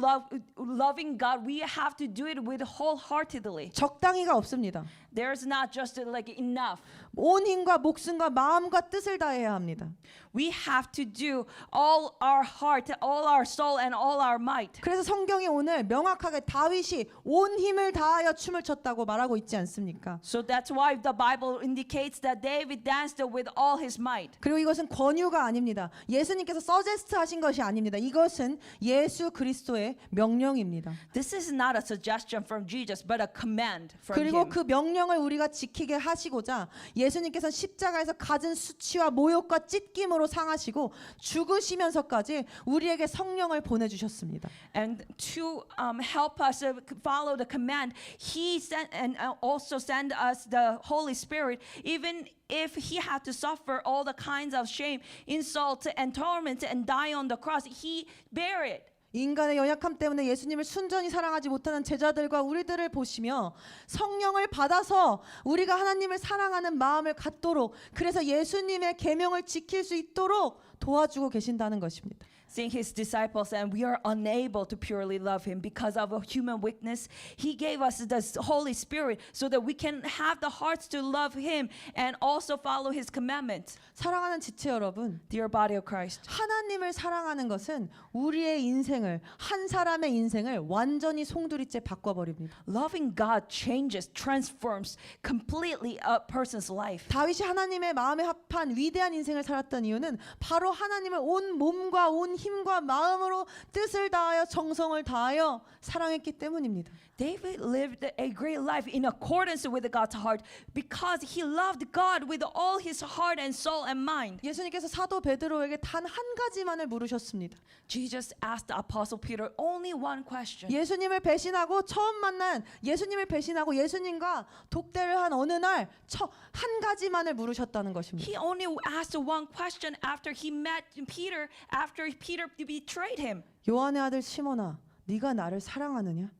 loving God, we have to do it with wholeheartedly. 적당히가 없습니다. There's not just like enough. 온 힘과 목숨과 마음과 뜻을 다해야 합니다. We have to do all our heart, all our soul, and all our might. 그래서 성경이 오늘 명확하게 다윗이 온 힘을 다하여 춤을 췄다고 말하고 있지 않습니까? So that's why the Bible indicates that David danced with all his might. 그리고 이것은 권유가 아닙니다. 예수님께서 서제스트 하신 것이 아닙니다. 이것은 예수 그리스도의 명령입니다. This is not a suggestion from Jesus, but a command from 그리고 him. 그 명령을 우리가 지키게 하시고자 예수님께서 십자가에서 가진 수치와 모욕과 찢김으로 상하시고 죽으시면서까지 우리에게 성령을 보내주셨습니다. And to help us follow the command, He sent and also send us the Holy Spirit, even if He had to suffer all the kinds of shame, insult, and torment, and die on the cross. He bare it. 인간의 연약함 때문에 예수님을 순전히 사랑하지 못하는 제자들과 우리들을 보시며 성령을 받아서 우리가 하나님을 사랑하는 마음을 갖도록 그래서 예수님의 계명을 지킬 수 있도록 도와주고 계신다는 것입니다. Seeing his disciples and we are unable to purely love him because of a human weakness, he gave us the Holy Spirit so that we can have the hearts to love him and also follow his commandments. 사랑하는 지체 여러분, Dear body of Christ, 하나님을 사랑하는 것은 우리의 인생을 한 사람의 인생을 완전히 송두리째 바꿔버립니다. loving God changes, transforms completely a person's life. 다윗이 하나님의 마음에 합한 위대한 인생을 살았던 이유는 바로 하나님을 온 몸과 온 힘과 마음으로 뜻을 다하여 정성을 다하여 사랑했기 때문입니다. David lived a great life in accordance with God's heart because he loved God with all his heart and soul and mind. 예수님께서 사도 베드로에게 단 한 가지만을 물으셨습니다. Jesus asked the apostle Peter only one question. 예수님을 배신하고 처음 만난 예수님을 배신하고 예수님과 독대를 한 어느 날 한 가지만을 물으셨다는 것입니다. He only asked one question after he met Peter, after Peter betrayed him. 요한의 아들 시몬아, 네가 나를 사랑하느냐?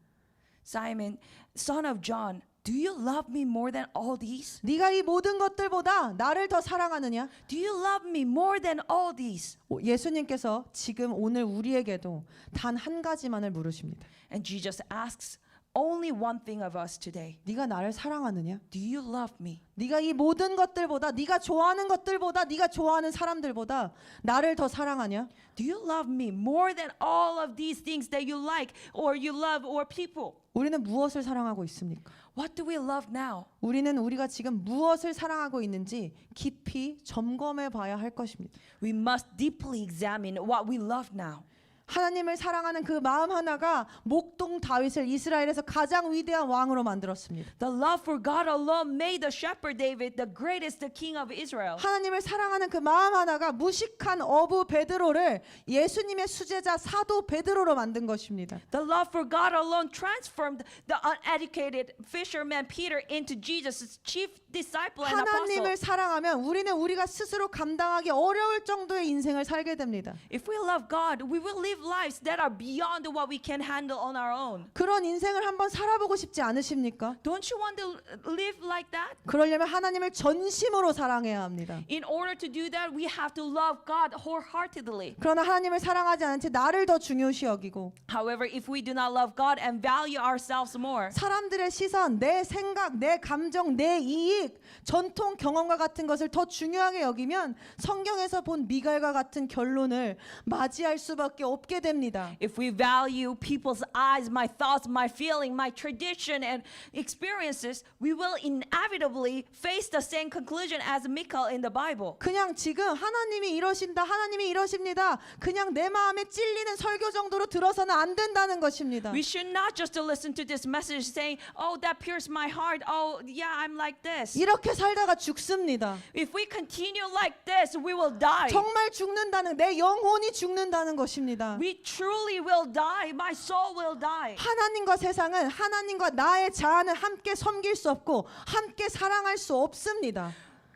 Simon, son of John, do you love me more than all these? 네가 이 모든 것들보다 나를 더 사랑하느냐? Do you love me more than all these? 예수님께서 지금 오늘 우리에게도 단 한 가지만을 물으십니다. And Jesus asks only one thing of us today. 네가 나를 사랑하느냐? Do you love me? 네가 이 모든 것들보다 네가 좋아하는 것들보다 네가 좋아하는 사람들보다 나를 더 사랑하냐? Do you love me more than all of these things that you like or you love or people? 우리는 무엇을 사랑하고 있습니까? What do we love now? 우리는 우리가 지금 무엇을 사랑하고 있는지 깊이 점검해 봐야 할 것입니다. We must deeply examine what we love now. 하나님을 사랑하는 그 마음 하나가 목동 다윗을 이스라엘에서 가장 위대한 왕으로 만들었습니다. The love for God alone made the shepherd David the greatest king of Israel. 하나님을 사랑하는 그 마음 하나가 무식한 어부 베드로를 예수님의 수제자 사도 베드로로 만든 것입니다. The love for God alone transformed the uneducated fisherman Peter into Jesus' chief disciple and 하나님을 apostle. 사랑하면 우리는 우리가 스스로 감당하기 어려울 정도의 인생을 살게 됩니다. If we love God, we will live lives that are beyond what we can handle on our own. 그런 인생을 한번 살아보고 싶지 않으십니까? Don't you want to live like that? 그러려면 하나님을 전심으로 사랑해야 합니다. In order to do that, we have to love God wholeheartedly. 그러나 하나님을 사랑하지 않은 채 나를 더 중요시 여기고 However, if we do not love God and value ourselves more, 사람들의 시선, 내 생각, 내 감정, 내 이익, 전통 경험과 같은 것을 더 중요하게 여기면 성경에서 본 미갈과 같은 결론을 맞이할 수밖에 없게 됩니다. if we value people's eyes, my thoughts, my feeling, my tradition and experiences, we will inevitably face the same conclusion as Michal in the Bible. 그냥 지금 하나님이 이러신다, 하나님이 이러십니다. 그냥 내 마음에 찔리는 설교 정도로 들어서는 안 된다는 것입니다. We should not just listen to this message saying, oh, that pierced my heart. Oh, yeah, I'm like this. 이렇게 살다가 죽습니다. If we continue like this, we will die. 정말 죽는다는 내 영혼이 죽는다는 것입니다. We truly will die. My soul will die. 하나님과 세상은 하나님과 나의 자아는 함께 섬길 수 없고 함께 사랑할 수 없습니다.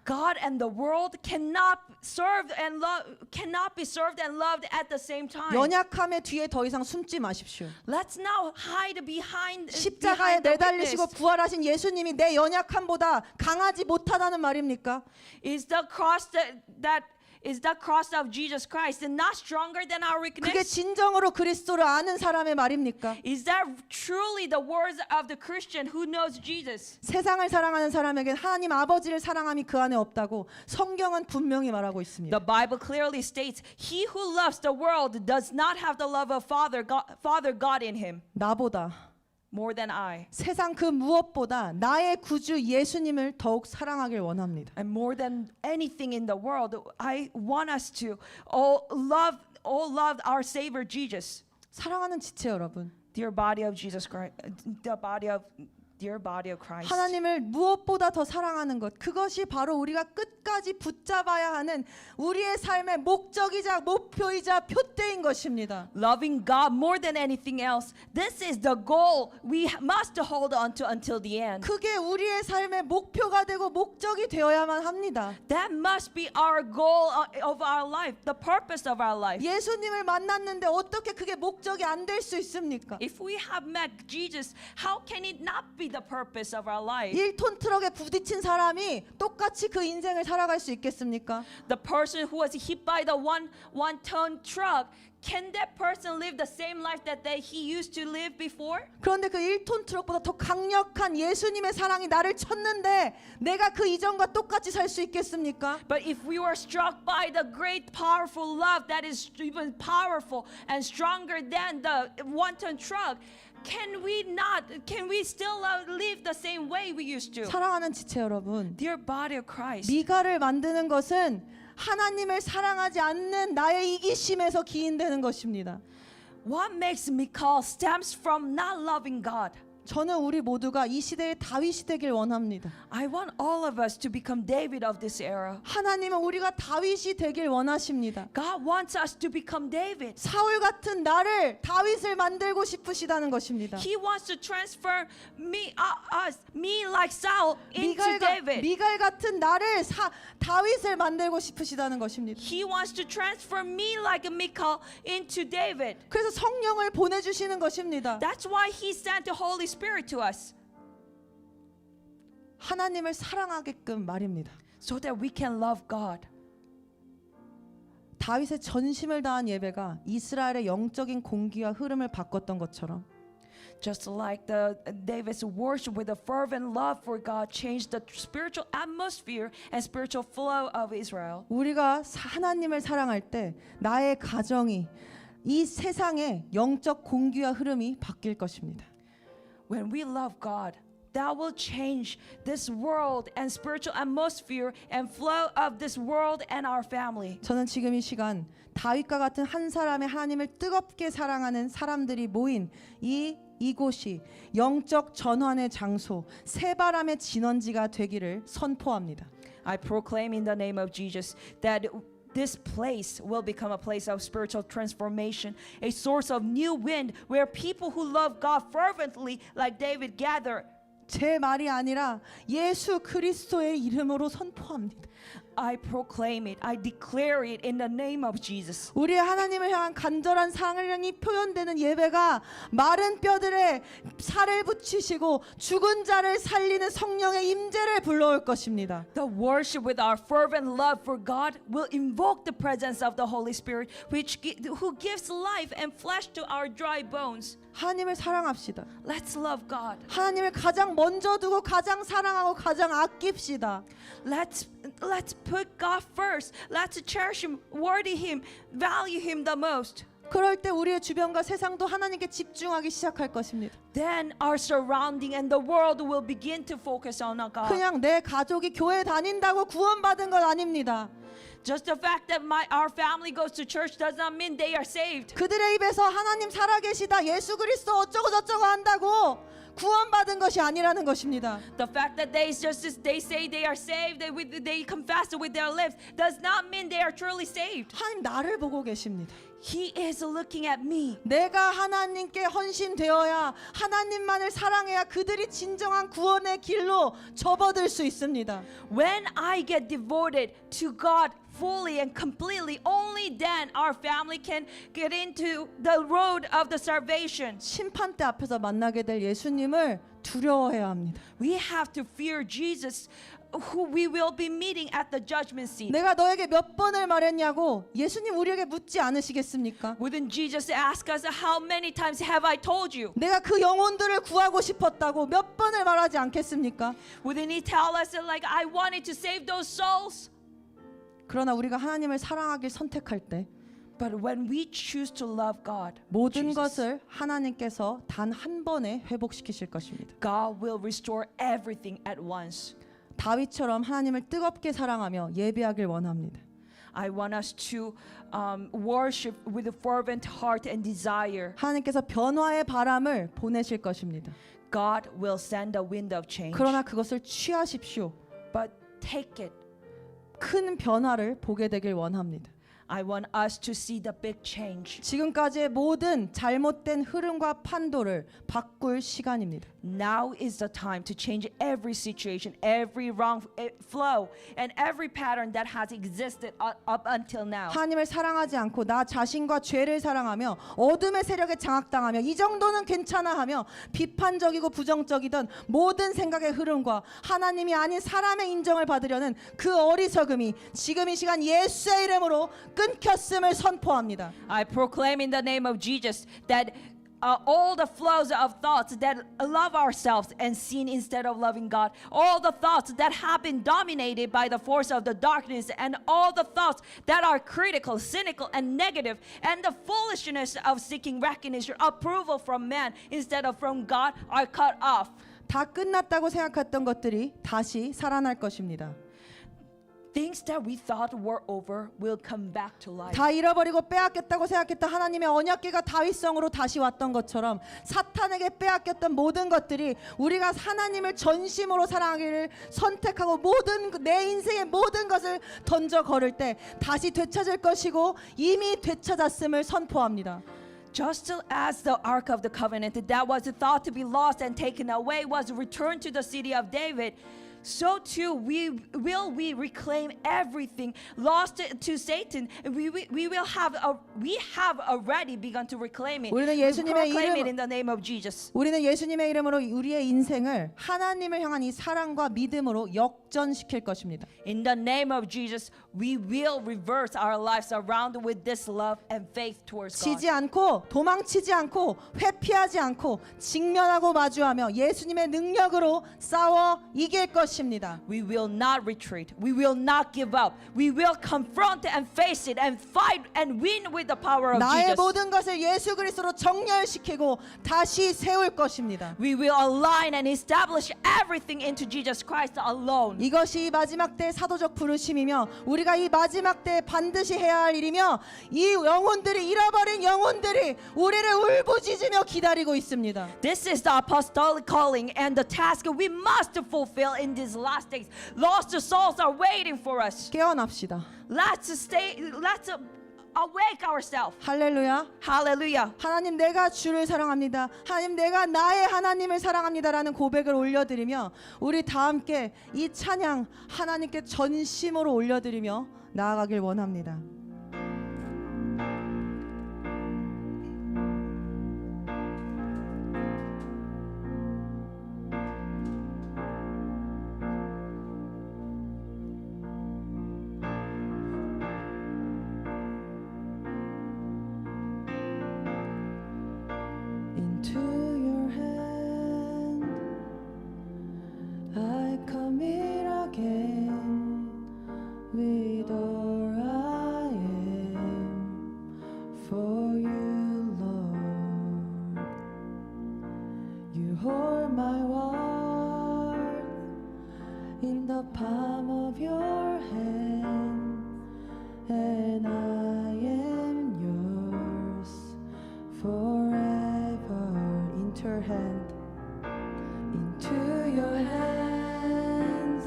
God and the world cannot be served and loved at the same time. 연약함의 뒤에 더 이상 숨지 마십시오. Let's now hide behind 십자가에 the 내달리시고 witness. 부활하신 예수님이 내 연약함보다 강하지 못하다는 말입니까? Is the cross is the cross of Jesus Christ not stronger than our 그게 weakness? 진정으로 그리스도를 아는 사람의 말입니까? Is that truly the words of the Christian who knows Jesus? 세상을 사랑하는 사람에겐 하나님 아버지를 사랑함이 그 안에 없다고 성경은 분명히 말하고 있습니다. The Bible clearly states, "He who loves the world does not have the love of Father God in him 나보다 more than I." 세상 그 무엇보다 나의 구주 예수님을 더욱 사랑하길 원합니다. And more than anything in the world, I want us to all love our Savior Jesus. 사랑하는 지체 여러분, Dear body of Jesus Christ, dear body of Christ. 하나님을 무엇보다 더 사랑하는 것, 그것이 바로 우리가 끝까지 붙잡아야 하는 우리의 삶의 목적이자 목표이자 표대인 것입니다. Loving God more than anything else. This is the goal we must hold on to until the end. 그게 우리의 삶의 목표가 되고 목적이 되어야만 합니다. That must be our goal of our life, the purpose of our life. 예수님을 만났는데 어떻게 그게 목적이 안 될 수 있습니까? If we have met Jesus, how can it not be the purpose of our life? 1톤 트럭에 부딪힌 사람이 똑같이 그 인생을 살아갈 수 있겠습니까? The person who was hit by the one-ton truck, can that person live the same life that he used to live before? 그런데 그 1톤 트럭보다 더 강력한 예수님의 사랑이 나를 쳤는데 내가 그 이전과 똑같이 살 수 있겠습니까? But if we were struck by the great powerful love that is even powerful and stronger than the one-ton truck, can we still live the same way we used to? 사랑하는 지체 여러분, Dear body of Christ, 미가를 만드는 것은 하나님을 사랑하지 않는 나의 이기심에서 기인되는 것입니다. What makes Michal stems from not loving God. 저는 우리 모두가 이 시대의 다윗이 되길 원합니다. I want all of us to become David of this era. 하나님은 우리가 다윗이 되길 원하십니다. God wants us to become David. 사울 같은 나를 다윗을 만들고 싶으시다는 것입니다. He wants to transfer me like Saul into David. 미갈 같은 나를 다윗을 만들고 싶으시다는 것입니다. He wants to transfer me like a Michal into David. 그래서 성령을 보내주시는 것입니다. That's why he sent the Holy Spirit to us. 하나님을 사랑하게끔 말입니다. So that we can love God. 다윗의 전심을 다한 예배가 이스라엘의 영적인 공기와 흐름을 바꿨던 것처럼 Just like David's worship with a fervent love for God changed the spiritual atmosphere and spiritual flow of Israel. 우리가 하나님을 사랑할 때 나의 가정이 이 세상의 영적 공기와 흐름이 바뀔 것입니다. When we love God, that will change this world and spiritual atmosphere and flow of this world and our family. 저는 지금 이 시간 다윗과 같은 한 사람의 하나님을 뜨겁게 사랑하는 사람들이 모인 이곳이 영적 전환의 장소, 새바람의 진원지가 되기를 선포합니다. I proclaim in the name of Jesus that this place will become a place of spiritual transformation, a source of new wind where people who love God fervently like David gather. 제 말이 아니라 예수 그리스도의 이름으로 선포합니다. I proclaim it. I declare it in the name of Jesus. 우리의 하나님을 향한 간절한 사랑이 표현되는 예배가 마른 뼈들에 살을 붙이시고 죽은 자를 살리는 성령의 임재를 불러올 것입니다. The worship with our fervent love for God will invoke the presence of the Holy Spirit, who gives life and flesh to our dry bones. 하나님을 사랑합시다. Let's love God. 하나님을 가장 먼저 두고 가장 사랑하고 가장 아낍시다. Let's put God first. Let's cherish Him, worthy Him, value Him the most. 그럴 때 우리의 주변과 세상도 하나님께 집중하기 시작할 것입니다. Then our surrounding and the world will begin to focus on God. 그냥 내 가족이 교회 다닌다고 구원받은 것 아닙니다. Just the fact that our family goes to church does not mean they are saved. 그들의 입에서 하나님 살아계시다, 예수 그리스도 어쩌고 저쩌고 한다고 구원받은 것이 아니라는 것입니다. The fact that they say they are saved, they confess it with their lips, does not mean they are truly saved. 하나님 나를 보고 계십니다. He is looking at me. 내가 하나님께 헌신되어야, 하나님만을 사랑해야 그들이 진정한 구원의 길로 접어들 수 있습니다. When I get devoted to God fully and completely, only then our family can get into the road of the salvation. 심판대 앞에서 만나게 될 예수님을 두려워해야 합니다. We have to fear Jesus, who we will be meeting at the judgment seat. 내가 너에게 몇 번을 말했냐고 예수님 우리에게 묻지 않으시겠습니까? Wouldn't Jesus ask us, how many times have I told you? 내가 그 영혼들을 구하고 싶었다고 몇 번을 말하지 않겠습니까? Wouldn't he tell us that, like, I wanted to save those souls? 그러나 우리가 하나님을 사랑하길 선택할 때 But when we choose to love God, 모든 Jesus, 것을 하나님께서 단 한 번에 회복시키실 것입니다. God will restore everything at once. 다윗처럼 하나님을 뜨겁게 사랑하며 예배하길 원합니다. I want us to worship with a fervent heart and desire. 하나님께서 변화의 바람을 보내실 것입니다. God will send a wind of change. 그러나 그것을 취하십시오. But take it. 큰 변화를 보게 되길 원합니다. I want us to see the big change. 지금까지의 모든 잘못된 흐름과 판도를 바꿀 시간입니다. Now is the time to change every situation, every wrong flow, and every pattern that has existed up until now. 하나님을 사랑하지 않고 나 자신과 죄를 사랑하며 어둠의 세력에 장악당하며 이 정도는 괜찮아 하며 비판적이고 부정적이던 모든 생각의 흐름과 하나님이 아닌 사람의 인정을 받으려는 그 어리석음이 지금 이 시간 예수의 이름으로 끊겼음을 선포합니다. I proclaim in the name of Jesus that all the flows of thoughts that love ourselves and sin instead of loving God, all the thoughts that have been dominated by the force of the darkness, and all the thoughts that are critical, cynical, and negative, and the foolishness of seeking recognition, approval from man instead of from God are cut off. 다 끝났다고 생각했던 것들이 다시 살아날 것입니다. things that we thought were over will come back to life. 다 잃어버리고 빼앗겼다고 생각했던 하나님의 언약궤가 다윗성으로 다시 왔던 것처럼 사탄에게 빼앗겼던 모든 것들이 우리가 하나님을 전심으로 사랑하기를 선택하고 내 인생의 모든 것을 던져 걸을 때 다시 되찾을 것이고 이미 되찾았음을 선포합니다. Just as the Ark of the Covenant that was thought to be lost and taken away was returned to the city of David, so too we reclaim everything lost to Satan. We have already begun to reclaim it. 우리는 We 예수님의 proclaim it 이름 in the name of Jesus. 우리는 예수님의 이름으로 우리의 인생을 하나님을 향한 이 사랑과 믿음으로 역전시킬 것입니다. In the name of Jesus, we will reverse our lives around with this love and faith towards God. 지지 않고 도망치지 않고 회피하지 않고 직면하고 마주하며 예수님의 능력으로 싸워 이길 것입니다. We will not retreat. We will not give up. We will confront and face it and fight and win with the power of 나의 Jesus. 모든 것을 예수 그리스도로 정렬시키고 다시 세울 것입니다. We will align and establish everything into Jesus Christ alone. 이것이 이 마지막 때의 사도적 부르심이며 우리가 이 마지막 때에 반드시 해야 할 일이며 이 영혼들이 잃어버린 영혼들이 우리를 울부짖으며 기다리고 있습니다. This is the apostolic calling and the task we must fulfill in these last days. Lost souls are waiting for us. 깨어납시다. Let's awake ourselves. 할렐루야. Hallelujah. 하나님 내가 주를 사랑합니다. 하나님 내가 나의 하나님을 사랑합니다라는 고백을 올려드리며 우리 다 함께 이 찬양 하나님께 전심으로 올려드리며 나아가길 원합니다. Into your hand I commit again with all I am for you, Lord. You hold my world in the palm of your hand, and I am yours forever. Into your hand, into your hands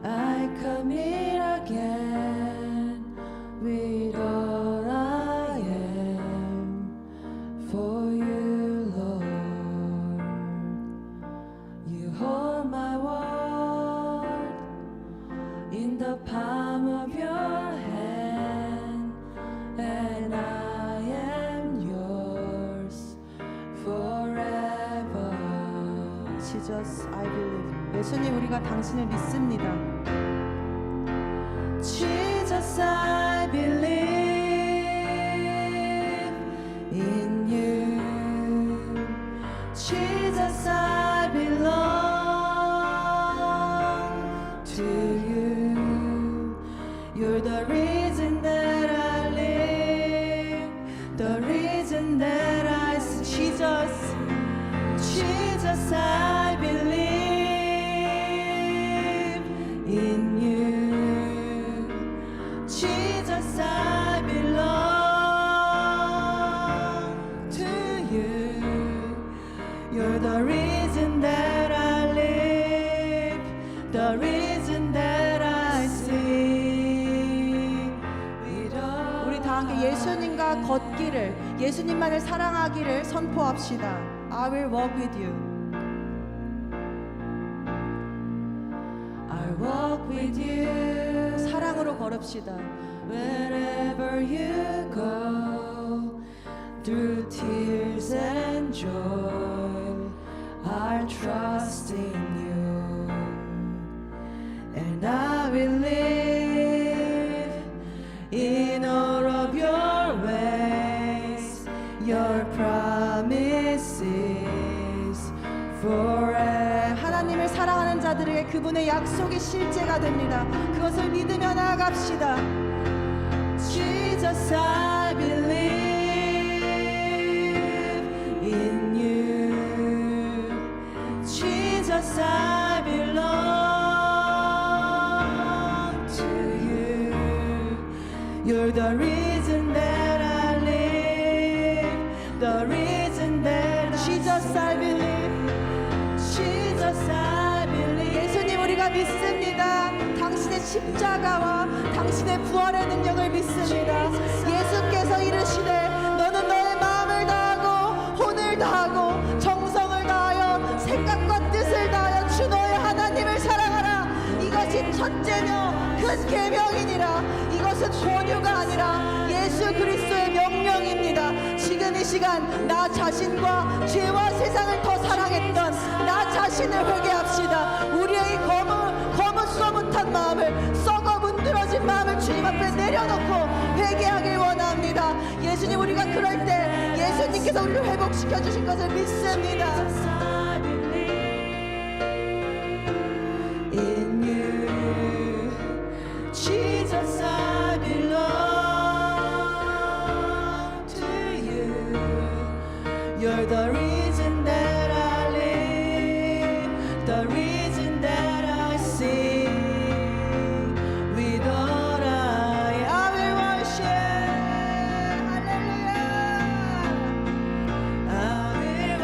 I commit again with all I am for you, Lord. You hold my world in the palm of your hand, and I am yours forever. Jesus, I believe. 예수님, 우리가 당신을 믿습니다. Jesus, I believe in you. Jesus, I belong to you. You're the reason that I live, the reason that I see. Jesus, Jesus, I believe in you. Jesus, I belong to you. You're the reason that I live, the reason that I sing. 우리 다 함께 예수님과 걷기를, 예수님만을 사랑하기를 선포합시다. I will walk with you. I'll walk with you. 사랑으로 걸읍시다. Wherever you go, through tears and joy, I'll trust in you, and I will live in all of your ways. Your promises forever. 하나님을 사랑하는 자들에게 그분의 약속이 실제가 됩니다. 그것을 믿으며 나아갑시다. Jesus, I believe in you. Jesus, I belong You're the reason that I live. The reason that Jesus I believe. Jesus I believe. 예수님 우리가 믿습니다. 당신의 십자가와 당신의 부활의 능력을 믿습니다. 예수께서 이르시되 너는 너의 마음을 다하고 혼을 다하고 정성을 다하여 생각과 뜻을 다하여 주 너의 하나님을 사랑하라. 이것이 첫째며 큰 계명이니라. 이것은 권유가 아니라 예수 그리스도의 명령입니다. 지금 이 시간 나 자신과 죄와 세상을 더 사랑했던 나 자신을 회개합시다. 우리의 이 거뭇거뭇한 마음을 썩어 문드러진 마음을 주님 앞에 내려놓고 회개하길 원합니다. 예수님 우리가 그럴 때 예수님께서 우리를 회복시켜 주신 것을 믿습니다. In you, Jesus, I belong to you. You're the reason that I live, the reason that I sing. With all I will worship. Hallelujah. I will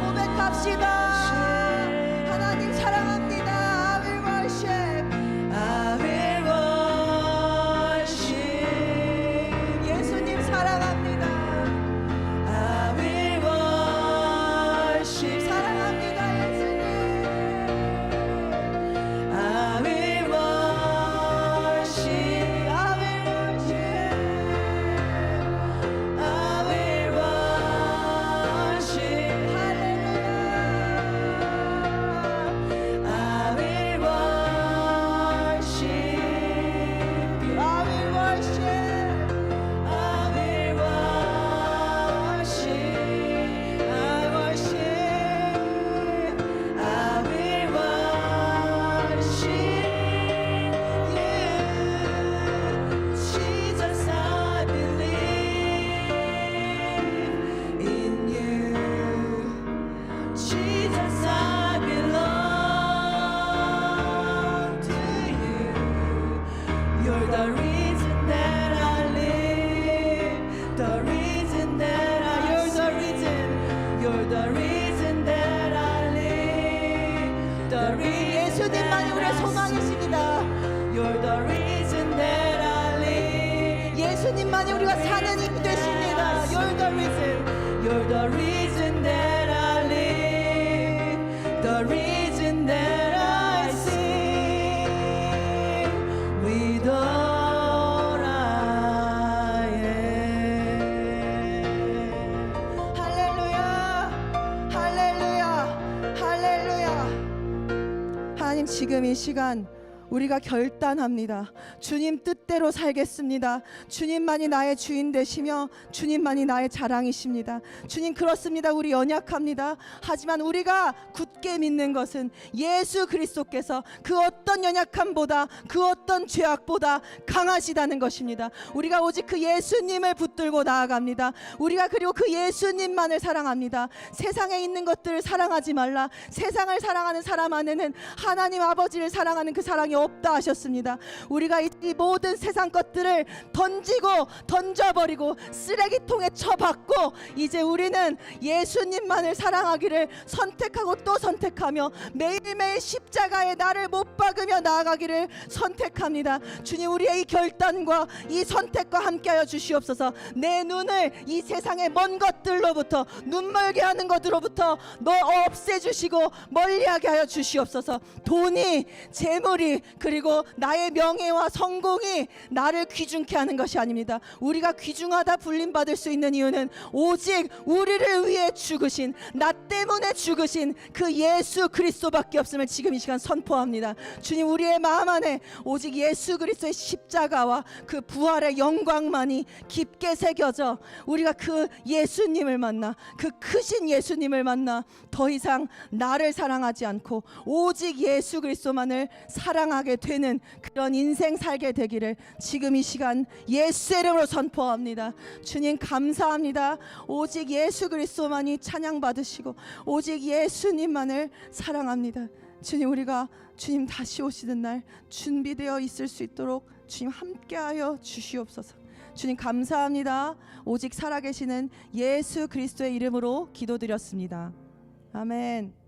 고백합시다. 하나님 사랑합니다. I will worship. I will worship. 예수님 사랑합니다. I will worship. 사랑합니다 예수님. I will worship. I will worship. I will worship. 할렐루야. I will worship you. I will worship. I will worship. I worship. I will worship you. Jesus, I believe in you. Jesus, I belong to you. You're the reason that I live. The reason that you're the reason. You're the reason that I live. 예수님만이 우리의 소망이십니다. You're the reason that I live. 예수님만이 우리가 사는 힘이 되십니다. You're the reason. You're the reason that I live. The reason that I sing. With all I am. 할렐루야. 할렐루야. 할렐루야. 하나님 지금 이 시간 우리가 결단합니다. 주님 뜻대로 살겠습니다. 주님만이 나의 주인 되시며 주님만이 나의 자랑이십니다. 주님 그렇습니다. 우리 연약합니다. 하지만 우리가 굳게 믿는 것은 예수 그리스도께서 그 어떤 연약함보다 그 어떤 죄악보다 강하시다는 것입니다. 우리가 오직 그 예수님을 붙들고 나아갑니다. 우리가 그리고 그 예수님만을 사랑합니다. 세상에 있는 것들을 사랑하지 말라. 세상을 사랑하는 사람 안에는 하나님 아버지를 사랑하는 그 사랑이 없다 하셨습니다. 우리가 이 모든 세상 것들을 던져버리고 쓰레기통에 쳐박고 이제 우리는 예수님만을 사랑하기를 선택하고 또 선택하며 매일매일 십자가에 나를 못 박으며 나아가기를 선택합니다. 주님 우리의 이 결단과 이 선택과 함께하여 주시옵소서. 내 눈을 이 세상의 먼 것들로부터 눈멀게 하는 것으로부터 없애주시고 멀리하게 하여 주시옵소서. 돈이 재물이 그리고 나의 명예와 성공이 나를 귀중케 하는 것이 아닙니다. 우리가 귀중하다 불림받을 수 있는 이유는 오직 우리를 위해 죽으신 나 때문에 죽으신 그 예수 그리스도밖에 없음을 지금 이 시간 선포합니다. 주님 우리의 마음 안에 오직 예수 그리스도의 십자가와 그 부활의 영광만이 깊게 새겨져 우리가 그 예수님을 만나 그 크신 예수님을 만나 더 이상 나를 사랑하지 않고 오직 예수 그리스도만을 사랑하게 되는 그런 인생 살게 되기를 지금 이 시간 예수의 이름으로 선포합니다. 주님 감사합니다. 오직 예수 그리스도만이 찬양받으시고 오직 예수님만을 사랑합니다. 주님 우리가 주님 다시 오시는 날 준비되어 있을 수 있도록 주님 함께하여 주시옵소서. 주님 감사합니다. 오직 살아계시는 예수 그리스도의 이름으로 기도드렸습니다. 아멘.